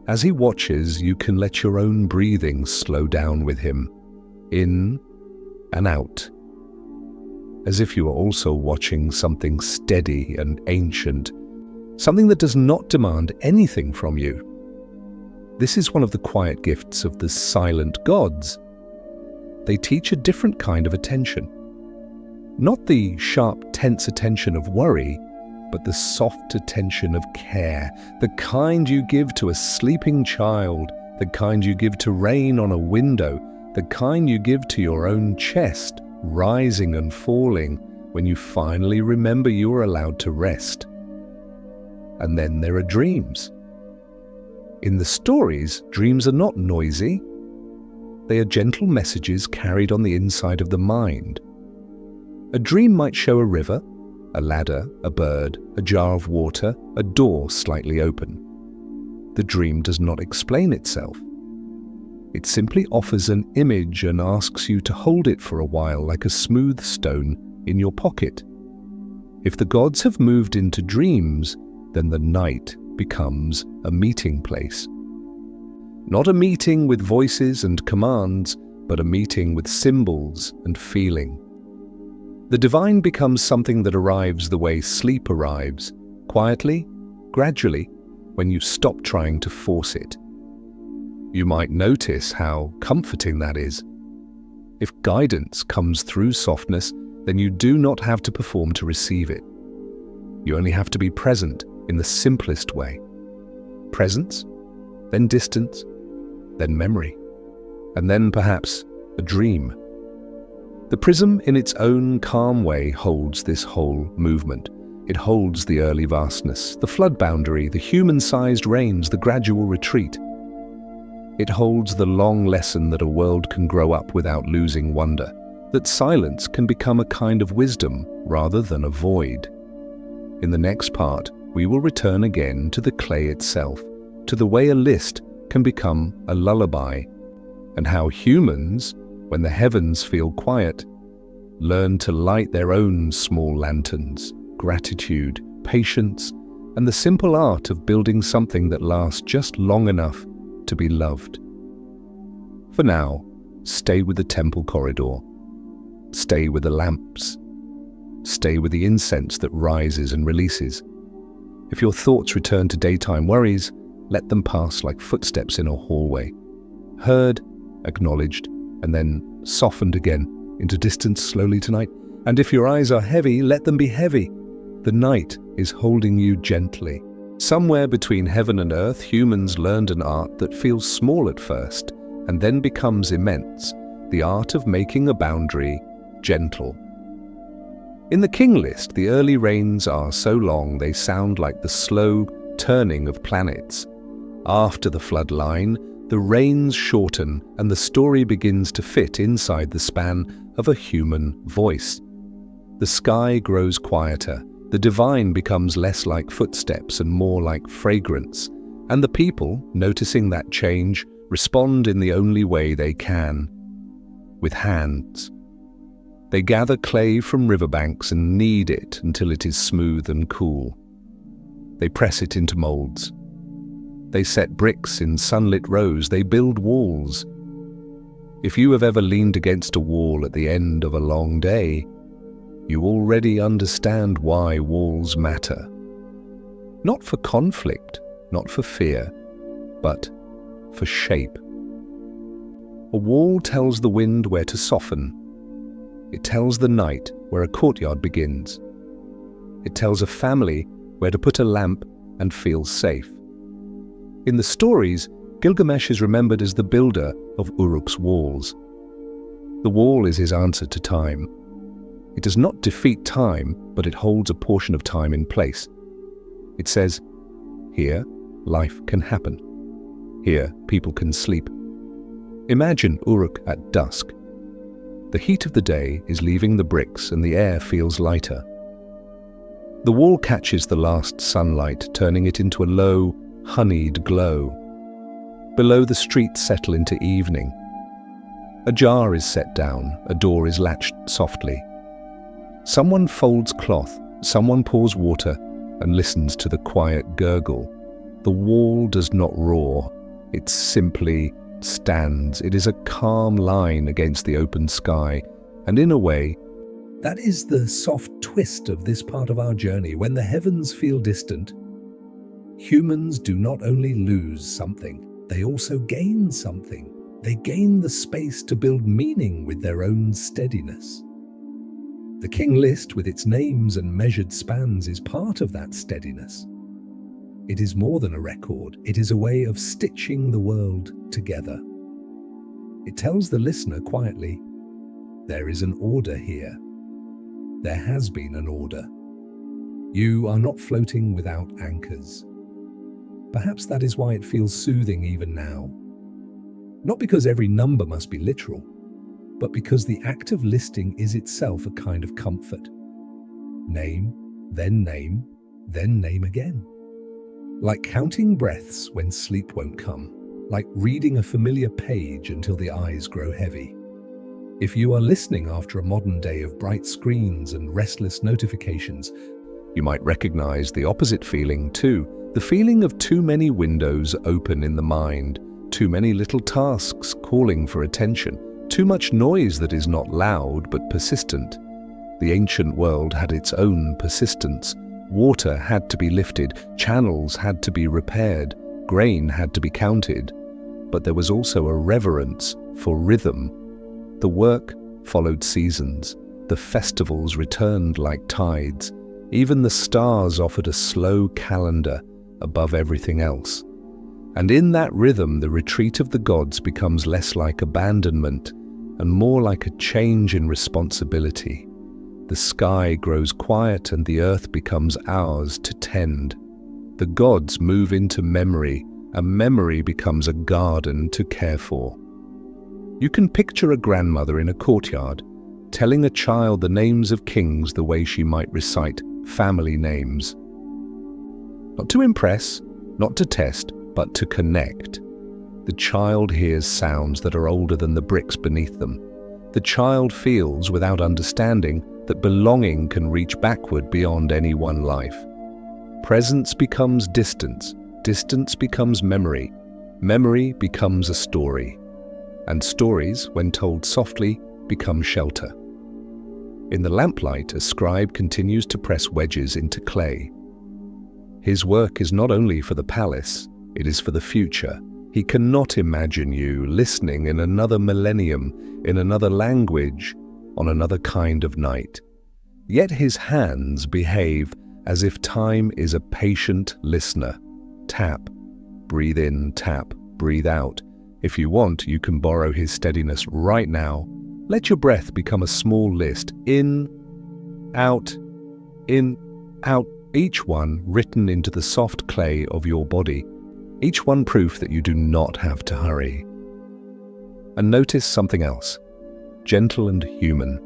As he watches, you can let your own breathing slow down with him, in and out, as if you are also watching something steady and ancient, something that does not demand anything from you. This is one of the quiet gifts of the silent gods. They teach a different kind of attention. Not the sharp, tense attention of worry, but the soft attention of care, the kind you give to a sleeping child, the kind you give to rain on a window, the kind you give to your own chest, rising and falling when you finally remember you are allowed to rest. And then there are dreams. In the stories, dreams are not noisy. They are gentle messages carried on the inside of the mind. A dream might show a river, a ladder, a bird, a jar of water, a door slightly open. The dream does not explain itself. It simply offers an image and asks you to hold it for a while like a smooth stone in your pocket. If the gods have moved into dreams, then the night becomes a meeting place. Not a meeting with voices and commands, but a meeting with symbols and feeling. The divine becomes something that arrives the way sleep arrives, quietly, gradually, when you stop trying to force it. You might notice how comforting that is. If guidance comes through softness, then you do not have to perform to receive it. You only have to be present in the simplest way. Presence, then distance, then memory, and then perhaps a dream. The prism in its own calm way holds this whole movement. It holds the early vastness, the flood boundary, the human-sized rains, the gradual retreat. It holds the long lesson that a world can grow up without losing wonder, that silence can become a kind of wisdom rather than a void. In the next part, we will return again to the clay itself, to the way a list can become a lullaby, and how humans, when the heavens feel quiet, learn to light their own small lanterns, gratitude, patience, and the simple art of building something that lasts just long enough to be loved. For now, stay with the temple corridor. Stay with the lamps. Stay with the incense that rises and releases. If your thoughts return to daytime worries, let them pass like footsteps in a hallway, heard, acknowledged, and then softened again into distance slowly tonight. And if your eyes are heavy, let them be heavy. The night is holding you gently. Somewhere between heaven and earth, humans learned an art that feels small at first and then becomes immense, the art of making a boundary gentle. In the king list, the early rains are so long they sound like the slow turning of planets. After the flood line, the rains shorten and the story begins to fit inside the span of a human voice. The sky grows quieter, the divine becomes less like footsteps and more like fragrance, and the people, noticing that change, respond in the only way they can, with hands. They gather clay from riverbanks and knead it until it is smooth and cool. They press it into molds. They set bricks in sunlit rows. They build walls. If you have ever leaned against a wall at the end of a long day, you already understand why walls matter. Not for conflict, not for fear, but for shape. A wall tells the wind where to soften. It tells the night where a courtyard begins. It tells a family where to put a lamp and feel safe. In the stories, Gilgamesh is remembered as the builder of Uruk's walls. The wall is his answer to time. It does not defeat time, but it holds a portion of time in place. It says, here, life can happen. Here, people can sleep. Imagine Uruk at dusk. The heat of the day is leaving the bricks and the air feels lighter. The wall catches the last sunlight, turning it into a low, honeyed glow. Below, the streets settle into evening. A jar is set down, a door is latched softly. Someone folds cloth, someone pours water, and listens to the quiet gurgle. The wall does not roar, it simply stands. It is a calm line against the open sky, and in a way, that is the soft twist of this part of our journey. When the heavens feel distant, humans do not only lose something, they also gain something. They gain the space to build meaning with their own steadiness. The king list, with its names and measured spans, is part of that steadiness. It is more than a record. It is a way of stitching the world together. It tells the listener quietly, there is an order here. There has been an order. You are not floating without anchors. Perhaps that is why it feels soothing even now. Not because every number must be literal, but because the act of listing is itself a kind of comfort. Name, then name, then name again. Like counting breaths when sleep won't come, like reading a familiar page until the eyes grow heavy. If you are listening after a modern day of bright screens and restless notifications, you might recognize the opposite feeling too, the feeling of too many windows open in the mind, too many little tasks calling for attention, too much noise that is not loud but persistent. The ancient world had its own persistence. Water had to be lifted, channels had to be repaired, grain had to be counted. But there was also a reverence for rhythm. The work followed seasons. The festivals returned like tides. Even the stars offered a slow calendar above everything else. And in that rhythm, the retreat of the gods becomes less like abandonment and more like a change in responsibility. The sky grows quiet and the earth becomes ours to tend. The gods move into memory, and memory becomes a garden to care for. You can picture a grandmother in a courtyard, telling a child the names of kings the way she might recite family names. Not to impress, not to test, but to connect. The child hears sounds that are older than the bricks beneath them. The child feels, without understanding, that belonging can reach backward beyond any one life. Presence becomes distance, distance becomes memory, memory becomes a story. And stories, when told softly, become shelter. In the lamplight, a scribe continues to press wedges into clay. His work is not only for the palace, it is for the future. He cannot imagine you listening in another millennium, in another language, on another kind of night. Yet his hands behave as if time is a patient listener. Tap, breathe in, tap, breathe out. If you want, you can borrow his steadiness right now. Let your breath become a small list. In, out, each one written into the soft clay of your body. Each one proof that you do not have to hurry. And notice something else, gentle and human.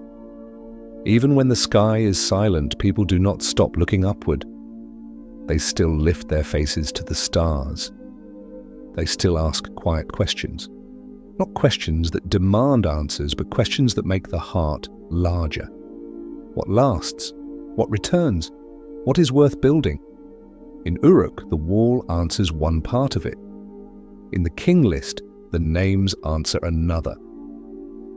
Even when the sky is silent, people do not stop looking upward. They still lift their faces to the stars. They still ask quiet questions. Not questions that demand answers, but questions that make the heart larger. What lasts? What returns? What is worth building? In Uruk, the wall answers one part of it. In the king list, the names answer another.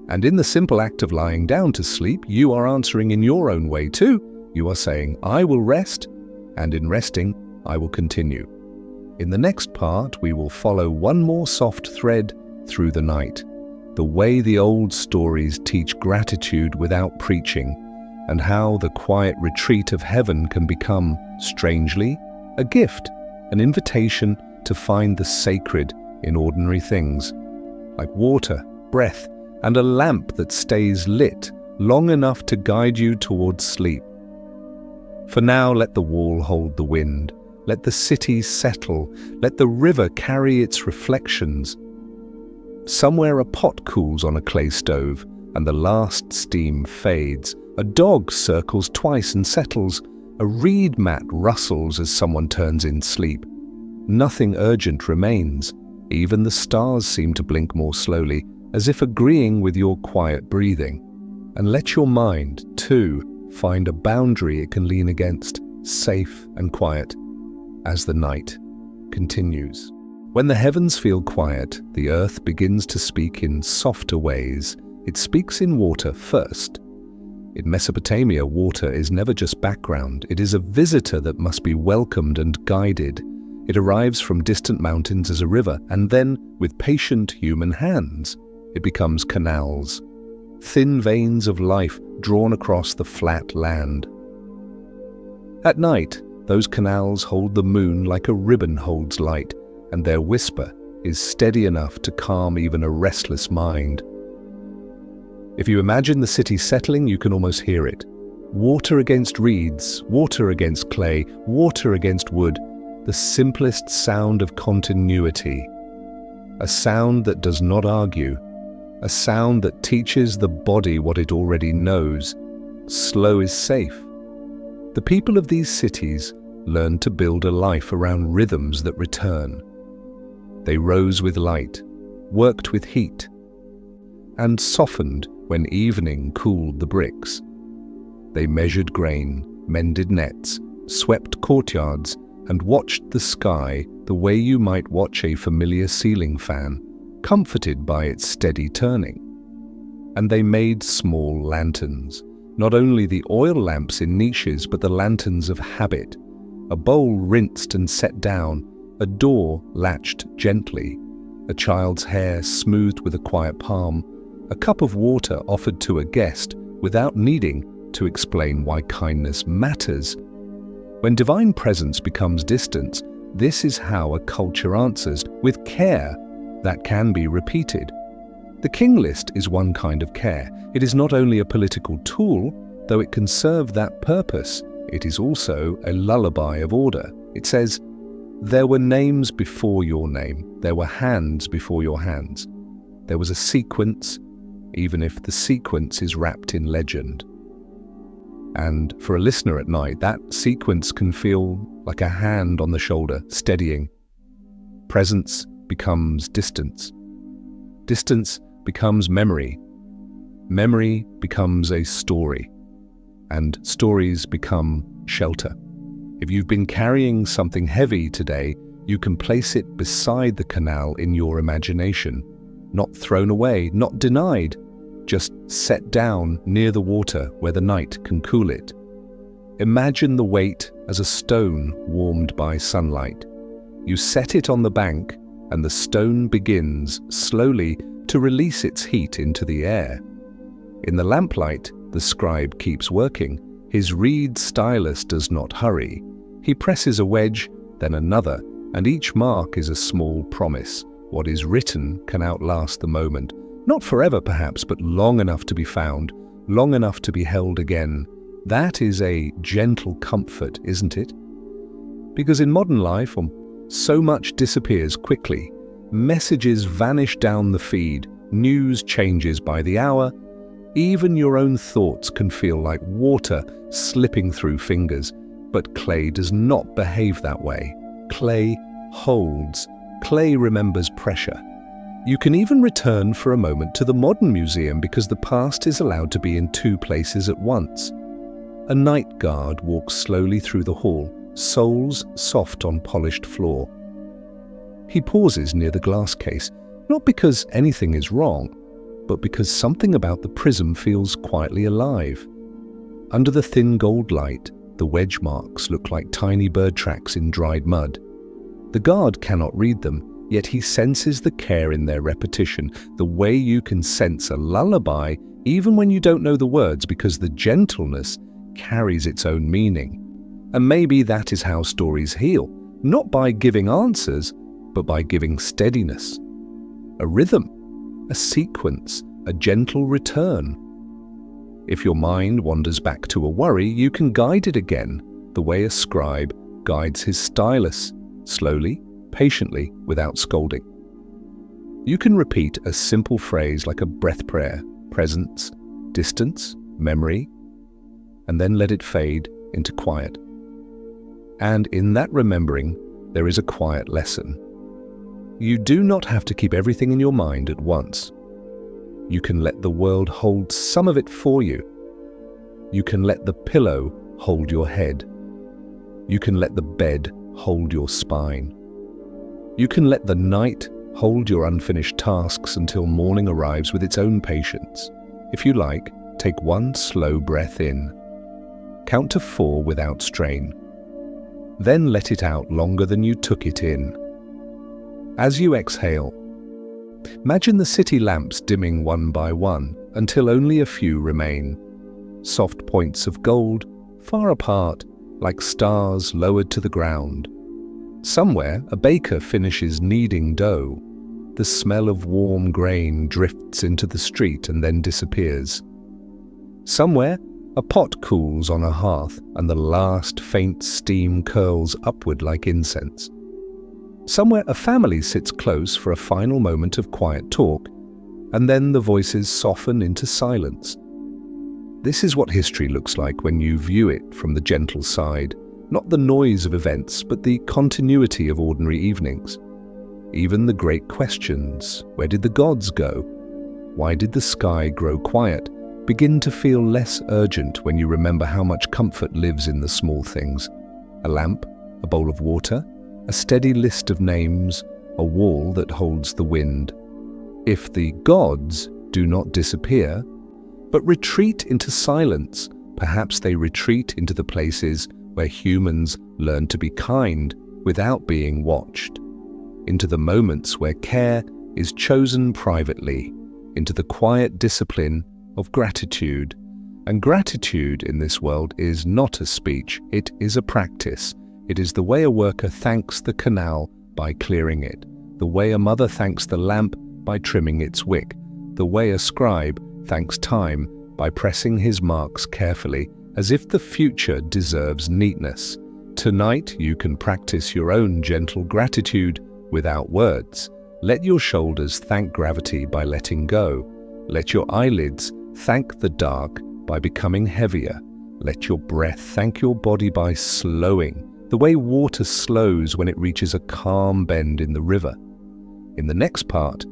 And in the simple act of lying down to sleep, you are answering in your own way too. You are saying, I will rest, and in resting, I will continue. In the next part, we will follow one more soft thread through the night, the way the old stories teach gratitude without preaching, and how the quiet retreat of heaven can become, strangely, a gift, an invitation to find the sacred in ordinary things, like water, breath, and a lamp that stays lit long enough to guide you towards sleep. For now, let the wall hold the wind, let the city settle, let the river carry its reflections. Somewhere a pot cools on a clay stove, and the last steam fades. A dog circles twice and settles. A reed mat rustles as someone turns in sleep. Nothing urgent remains. Even the stars seem to blink more slowly, as if agreeing with your quiet breathing. And let your mind, too, find a boundary it can lean against, safe and quiet, as the night continues. When the heavens feel quiet, the earth begins to speak in softer ways. It speaks in water first. In Mesopotamia, water is never just background. It is a visitor that must be welcomed and guided. It arrives from distant mountains as a river, and then, with patient human hands, it becomes canals, thin veins of life drawn across the flat land. At night, those canals hold the moon like a ribbon holds light, and their whisper is steady enough to calm even a restless mind. If you imagine the city settling, you can almost hear it. Water against reeds, water against clay, water against wood, the simplest sound of continuity. A sound that does not argue, a sound that teaches the body what it already knows. Slow is safe. The people of these cities learned to build a life around rhythms that return. They rose with light, worked with heat, and softened when evening cooled the bricks. They measured grain, mended nets, swept courtyards, and watched the sky the way you might watch a familiar ceiling fan, comforted by its steady turning. And they made small lanterns, not only the oil lamps in niches, but the lanterns of habit, a bowl rinsed and set down, a door latched gently, a child's hair smoothed with a quiet palm, a cup of water offered to a guest without needing to explain why kindness matters. When divine presence becomes distance, this is how a culture answers, with care that can be repeated. The king list is one kind of care. It is not only a political tool, though it can serve that purpose, it is also a lullaby of order. It says, "There were names before your name. There were hands before your hands. There was a sequence, even if the sequence is wrapped in legend." And for a listener at night, that sequence can feel like a hand on the shoulder, steadying. Presence becomes distance. Distance becomes memory. Memory becomes a story. And stories become shelter. If you've been carrying something heavy today, you can place it beside the canal in your imagination. Not thrown away, not denied, just set down near the water where the night can cool it. Imagine the weight as a stone warmed by sunlight. You set it on the bank, and the stone begins, slowly, to release its heat into the air. In the lamplight, the scribe keeps working. His reed stylus does not hurry. He presses a wedge, then another, and each mark is a small promise. What is written can outlast the moment. Not forever, perhaps, but long enough to be found, long enough to be held again. That is a gentle comfort, isn't it? Because in modern life, so much disappears quickly. Messages vanish down the feed, news changes by the hour. Even your own thoughts can feel like water slipping through fingers. But clay does not behave that way. Clay holds. Clay remembers pressure. You can even return for a moment to the modern museum because the past is allowed to be in two places at once. A night guard walks slowly through the hall, soles soft on polished floor. He pauses near the glass case, not because anything is wrong, but because something about the prism feels quietly alive. Under the thin gold light, the wedge marks look like tiny bird tracks in dried mud. The guard cannot read them, yet he senses the care in their repetition, the way you can sense a lullaby even when you don't know the words, because the gentleness carries its own meaning. And maybe that is how stories heal, not by giving answers, but by giving steadiness. A rhythm, a sequence, a gentle return. If your mind wanders back to a worry, you can guide it again, the way a scribe guides his stylus, slowly, patiently, without scolding. You can repeat a simple phrase like a breath prayer, presence, distance, memory, and then let it fade into quiet. And in that remembering, there is a quiet lesson. You do not have to keep everything in your mind at once. You can let the world hold some of it for you. You can let the pillow hold your head. You can let the bed hold your spine. You can let the night hold your unfinished tasks until morning arrives with its own patience. If you like, take one slow breath in. Count to 4 without strain. Then let it out longer than you took it in. As you exhale, imagine the city lamps dimming one by one until only a few remain. Soft points of gold, far apart, like stars lowered to the ground. Somewhere, a baker finishes kneading dough. The smell of warm grain drifts into the street and then disappears. Somewhere, a pot cools on a hearth and the last faint steam curls upward like incense. Somewhere, a family sits close for a final moment of quiet talk, and then the voices soften into silence. This is what history looks like when you view it from the gentle side, not the noise of events, but the continuity of ordinary evenings. Even the great questions, where did the gods go? Why did the sky grow quiet? Begin to feel less urgent when you remember how much comfort lives in the small things. A lamp, a bowl of water, a steady list of names, a wall that holds the wind. If the gods do not disappear, but retreat into silence, perhaps they retreat into the places where humans learn to be kind without being watched, into the moments where care is chosen privately, into the quiet discipline of gratitude. And gratitude in this world is not a speech, it is a practice. It is the way a worker thanks the canal by clearing it, the way a mother thanks the lamp by trimming its wick, the way a scribe thanks time by pressing his marks carefully, as if the future deserves neatness. Tonight you can practice your own gentle gratitude without words. Let your shoulders thank gravity by letting go. Let your eyelids thank the dark by becoming heavier. Let your breath thank your body by slowing, the way water slows when it reaches a calm bend in the river. In the next part,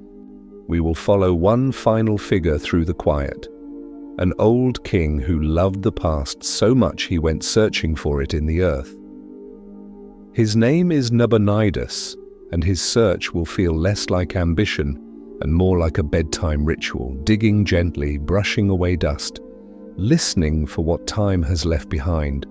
we will follow one final figure through the quiet, an old king who loved the past so much he went searching for it in the earth. His name is Nabonidus, and his search will feel less like ambition and more like a bedtime ritual, digging gently, brushing away dust, listening for what time has left behind.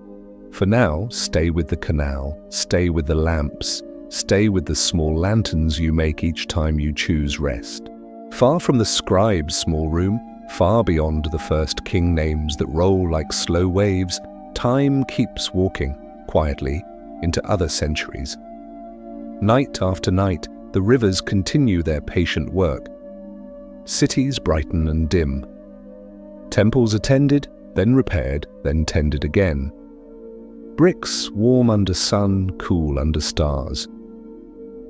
For now, stay with the canal, stay with the lamps, stay with the small lanterns you make each time you choose rest. Far from the scribe's small room, far beyond the first king names that roll like slow waves, time keeps walking, quietly, into other centuries. Night after night, the rivers continue their patient work. Cities brighten and dim. Temples are tended, then repaired, then tended again. Bricks warm under sun, cool under stars.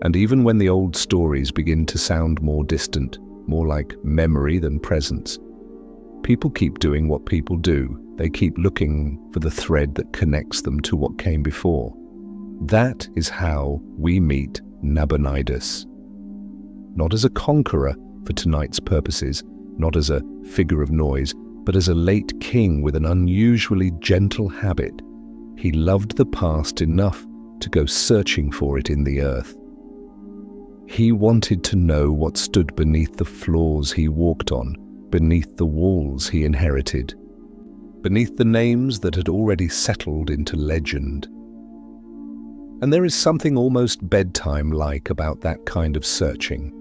And even when the old stories begin to sound more distant, more like memory than presence, people keep doing what people do. They keep looking for the thread that connects them to what came before. That is how we meet Nabonidus. Not as a conqueror for tonight's purposes, not as a figure of noise, but as a late king with an unusually gentle habit. He loved the past enough to go searching for it in the earth. He wanted to know what stood beneath the floors he walked on, beneath the walls he inherited, beneath the names that had already settled into legend. And there is something almost bedtime-like about that kind of searching.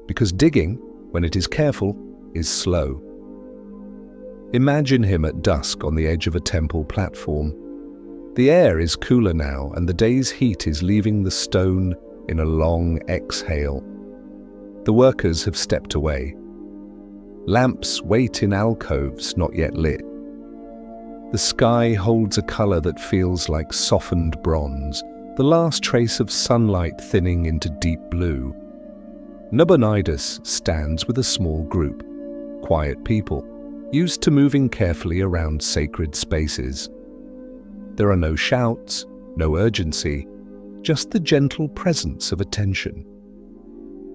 Because digging, when it is careful, is slow. Imagine him at dusk on the edge of a temple platform. The air is cooler now, and the day's heat is leaving the stone in a long exhale. The workers have stepped away. Lamps wait in alcoves not yet lit. The sky holds a color that feels like softened bronze, the last trace of sunlight thinning into deep blue. Nabonidus stands with a small group, quiet people, used to moving carefully around sacred spaces. There are no shouts, no urgency, just the gentle presence of attention.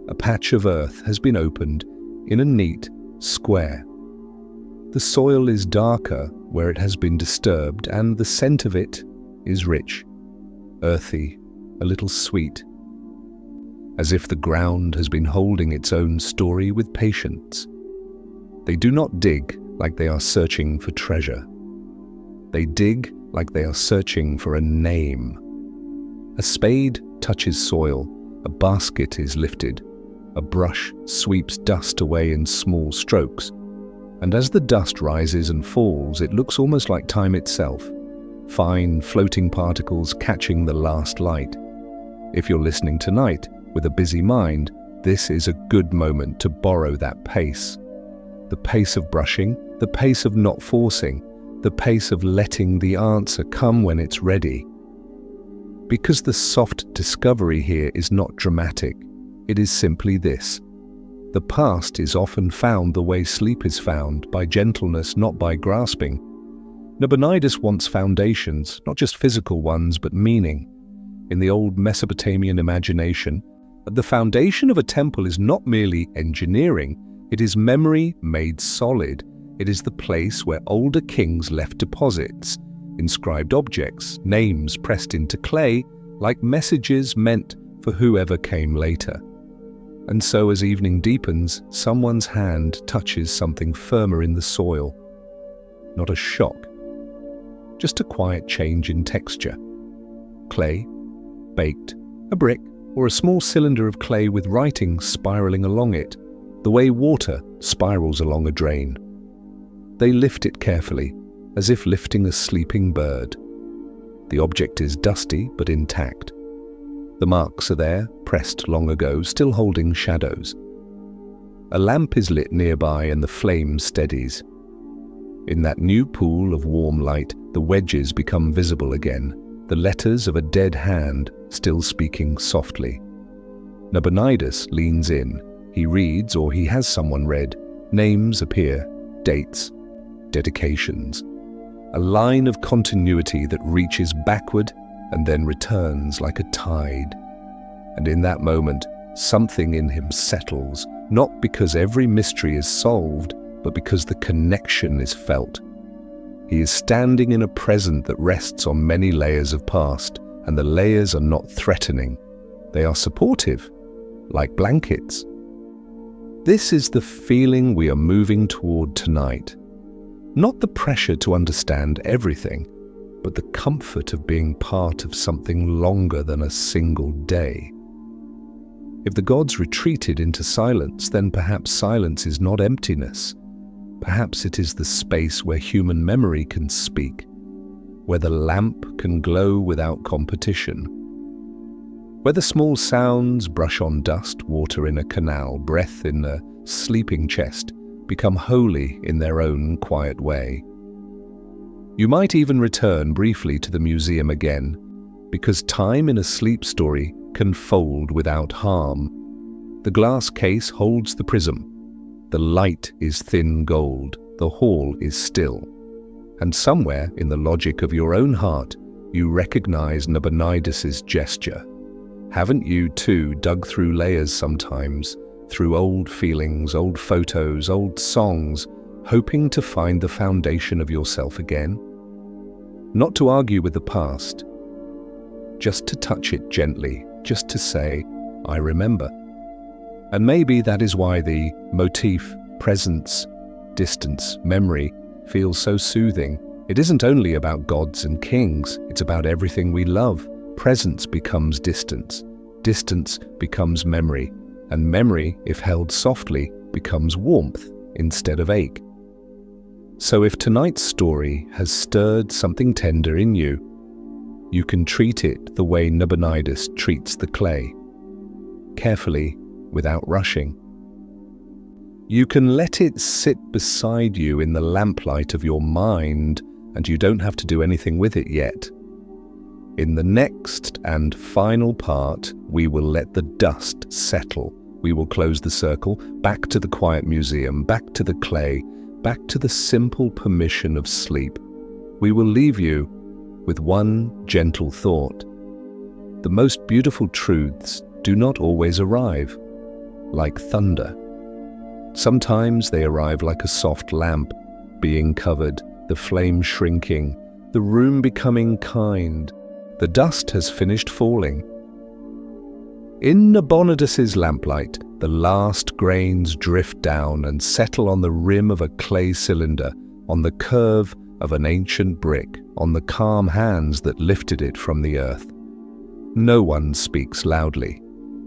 A patch of earth has been opened in a neat square. The soil is darker where it has been disturbed, and the scent of it is rich, earthy, a little sweet, as if the ground has been holding its own story with patience. They do not dig like they are searching for treasure. They dig like they are searching for a name. A spade touches soil, a basket is lifted, a brush sweeps dust away in small strokes, and as the dust rises and falls, it looks almost like time itself, fine floating particles catching the last light. If you're listening tonight with a busy mind, this is a good moment to borrow that pace. The pace of brushing, the pace of not forcing, the pace of letting the answer come when it's ready. Because the soft discovery here is not dramatic, it is simply this. The past is often found the way sleep is found, by gentleness, not by grasping. Nabonidus wants foundations, not just physical ones, but meaning. In the old Mesopotamian imagination, the foundation of a temple is not merely engineering, it is memory made solid. It is the place where older kings left deposits, inscribed objects, names pressed into clay, like messages meant for whoever came later. And so as evening deepens, someone's hand touches something firmer in the soil. Not a shock, just a quiet change in texture. Clay, baked, a brick, or a small cylinder of clay with writing spiraling along it, the way water spirals along a drain. They lift it carefully, as if lifting a sleeping bird. The object is dusty but intact. The marks are there, pressed long ago, still holding shadows. A lamp is lit nearby and the flame steadies. In that new pool of warm light, the wedges become visible again, the letters of a dead hand still speaking softly. Nabonidus leans in. He reads, or he has someone read. Names appear, dates, dedications. A line of continuity that reaches backward and then returns like a tide. And in that moment, something in him settles, not because every mystery is solved, but because the connection is felt. He is standing in a present that rests on many layers of past, and the layers are not threatening. They are supportive, like blankets. This is the feeling we are moving toward tonight. Not the pressure to understand everything, but the comfort of being part of something longer than a single day. If the gods retreated into silence, then perhaps silence is not emptiness. Perhaps it is the space where human memory can speak, where the lamp can glow without competition, where the small sounds brush on dust, water in a canal, breath in a sleeping chest, become holy in their own quiet way. You might even return briefly to the museum again, because time in a sleep story can fold without harm. The glass case holds the prism. The light is thin gold. The hall is still. And somewhere in the logic of your own heart, you recognize Nabonidus's gesture. Haven't you too dug through layers sometimes, through old feelings, old photos, old songs, hoping to find the foundation of yourself again? Not to argue with the past, just to touch it gently, just to say, I remember. And maybe that is why the motif, presence, distance, memory feels so soothing. It isn't only about gods and kings, it's about everything we love. Presence becomes distance, distance becomes memory, and memory, if held softly, becomes warmth instead of ache. So if tonight's story has stirred something tender in you, you can treat it the way Nabonidus treats the clay, carefully, without rushing. You can let it sit beside you in the lamplight of your mind, and you don't have to do anything with it yet. In the next and final part, we will let the dust settle. We will close the circle, back to the quiet museum, back to the clay, back to the simple permission of sleep. We will leave you with one gentle thought. The most beautiful truths do not always arrive like thunder. Sometimes they arrive like a soft lamp, being covered, the flame shrinking, the room becoming kind, The dust has finished falling. In Nabonidus's lamplight, the last grains drift down and settle on the rim of a clay cylinder, on the curve of an ancient brick, on the calm hands that lifted it from the earth. No one speaks loudly.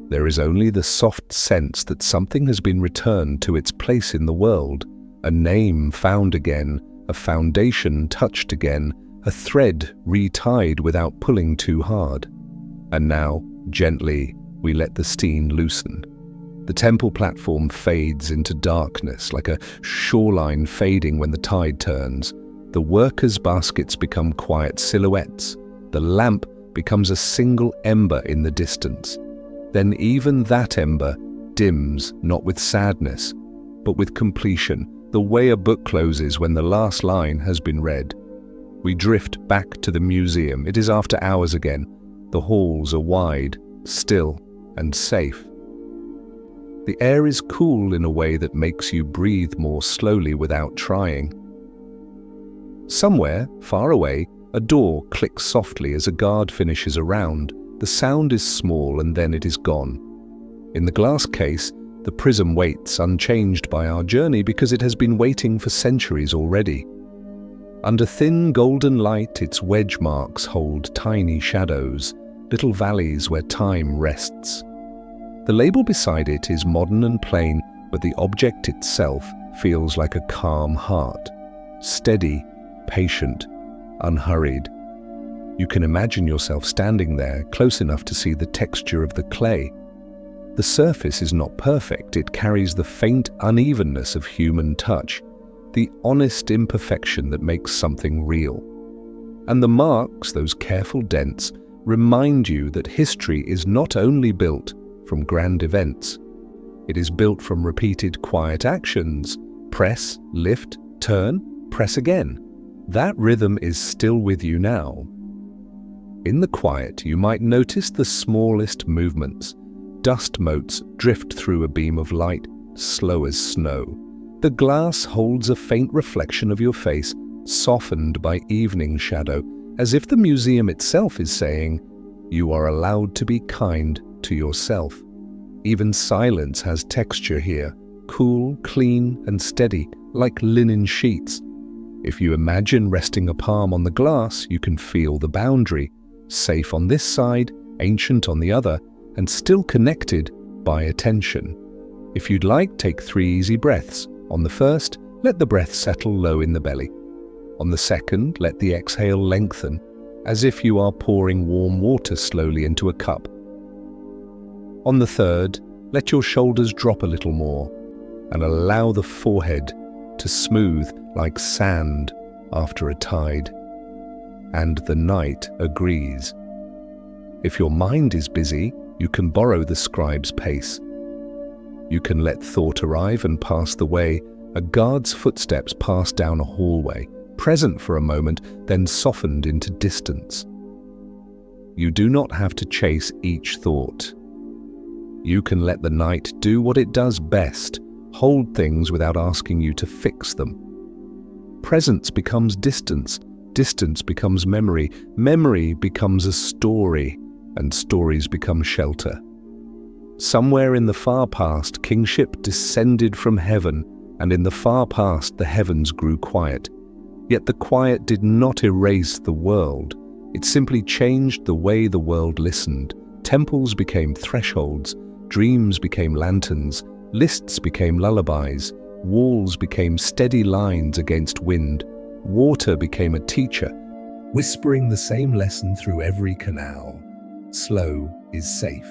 There is only the soft sense that something has been returned to its place in the world, a name found again, a foundation touched again, a thread retied without pulling too hard. And now, gently, we let the steam loosen. The temple platform fades into darkness like a shoreline fading when the tide turns. The workers' baskets become quiet silhouettes. The lamp becomes a single ember in the distance. Then even that ember dims, not with sadness, but with completion, the way a book closes when the last line has been read. We drift back to the museum. It is after hours again. The halls are wide, still, and safe. The air is cool in a way that makes you breathe more slowly without trying. Somewhere, far away, a door clicks softly as a guard finishes a round. The sound is small and then it is gone. In the glass case, the prism waits unchanged by our journey because it has been waiting for centuries already. Under thin golden light, its wedge marks hold tiny shadows, little valleys where time rests. The label beside it is modern and plain, but the object itself feels like a calm heart, steady, patient, unhurried. You can imagine yourself standing there, close enough to see the texture of the clay. The surface is not perfect, it carries the faint unevenness of human touch, the honest imperfection that makes something real. And the marks, those careful dents, remind you that history is not only built from grand events. It is built from repeated quiet actions. Press, lift, turn, press again. That rhythm is still with you now. In the quiet, you might notice the smallest movements. Dust motes drift through a beam of light, slow as snow. The glass holds a faint reflection of your face, softened by evening shadow, as if the museum itself is saying, "You are allowed to be kind to yourself." Even silence has texture here, cool, clean, and steady, like linen sheets. If you imagine resting a palm on the glass, you can feel the boundary, safe on this side, ancient on the other, and still connected by attention. If you'd like, take 3 easy breaths. On the first, let the breath settle low in the belly. On the second, let the exhale lengthen, as if you are pouring warm water slowly into a cup. On the third, let your shoulders drop a little more, and allow the forehead to smooth like sand after a tide. And the night agrees. If your mind is busy, you can borrow the scribe's pace. You can let thought arrive and pass the way. A guard's footsteps pass down a hallway, present for a moment, then softened into distance. You do not have to chase each thought. You can let the night do what it does best, hold things without asking you to fix them. Presence becomes distance, distance becomes memory, memory becomes a story, and stories become shelter. Somewhere in the far past, kingship descended from heaven, and in the far past the heavens grew quiet. Yet the quiet did not erase the world. It simply changed the way the world listened. Temples became thresholds, dreams became lanterns, lists became lullabies, walls became steady lines against wind, water became a teacher, whispering the same lesson through every canal. Slow is safe.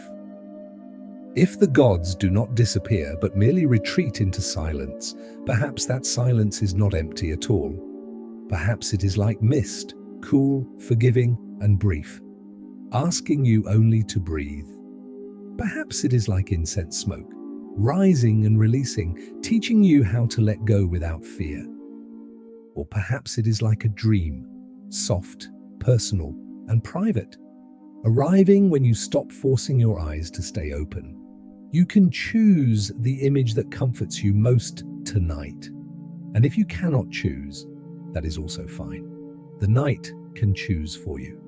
If the gods do not disappear but merely retreat into silence, perhaps that silence is not empty at all. Perhaps it is like mist, cool, forgiving, and brief, asking you only to breathe. Perhaps it is like incense smoke, rising and releasing, teaching you how to let go without fear. Or perhaps it is like a dream, soft, personal, and private, arriving when you stop forcing your eyes to stay open. You can choose the image that comforts you most tonight. And if you cannot choose, that is also fine. The night can choose for you.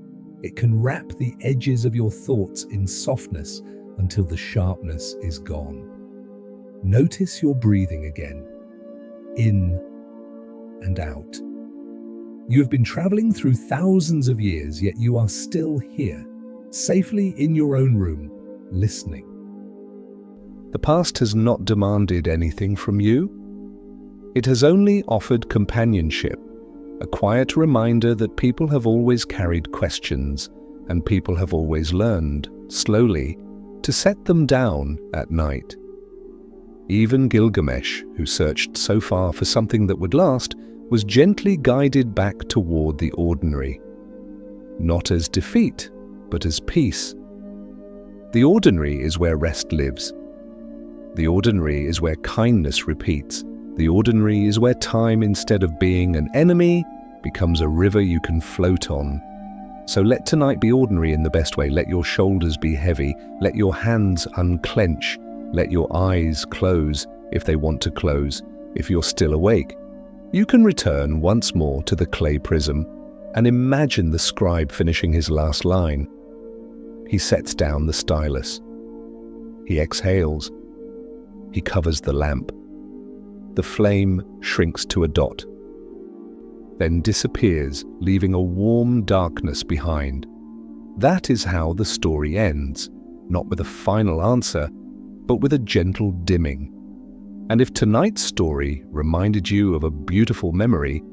It can wrap the edges of your thoughts in softness until the sharpness is gone. Notice your breathing again, in and out. You have been traveling through thousands of years, yet you are still here, safely in your own room, listening. The past has not demanded anything from you. It has only offered companionship, a quiet reminder that people have always carried questions and people have always learned, slowly, to set them down at night. Even Gilgamesh, who searched so far for something that would last, was gently guided back toward the ordinary. Not as defeat, but as peace. The ordinary is where rest lives. The ordinary is where kindness repeats. The ordinary is where time, instead of being an enemy, becomes a river you can float on. So let tonight be ordinary in the best way. Let your shoulders be heavy. Let your hands unclench. Let your eyes close if they want to close. If you're still awake, you can return once more to the clay prism and imagine the scribe finishing his last line. He sets down the stylus. He exhales. He covers the lamp. The flame shrinks to a dot, then disappears, leaving a warm darkness behind. That is how the story ends, not with a final answer, but with a gentle dimming. And if tonight's story reminded you of a beautiful memory,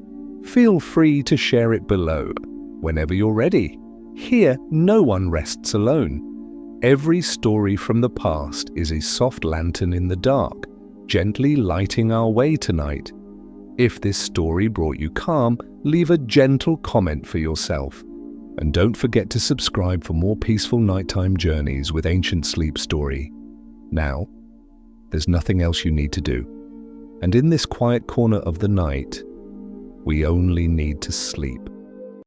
feel free to share it below, whenever you're ready. Here, no one rests alone. Every story from the past is a soft lantern in the dark, gently lighting our way tonight. If this story brought you calm, leave a gentle comment for yourself. And don't forget to subscribe for more peaceful nighttime journeys with Ancient Sleep Story. Now, there's nothing else you need to do. And in this quiet corner of the night, we only need to sleep.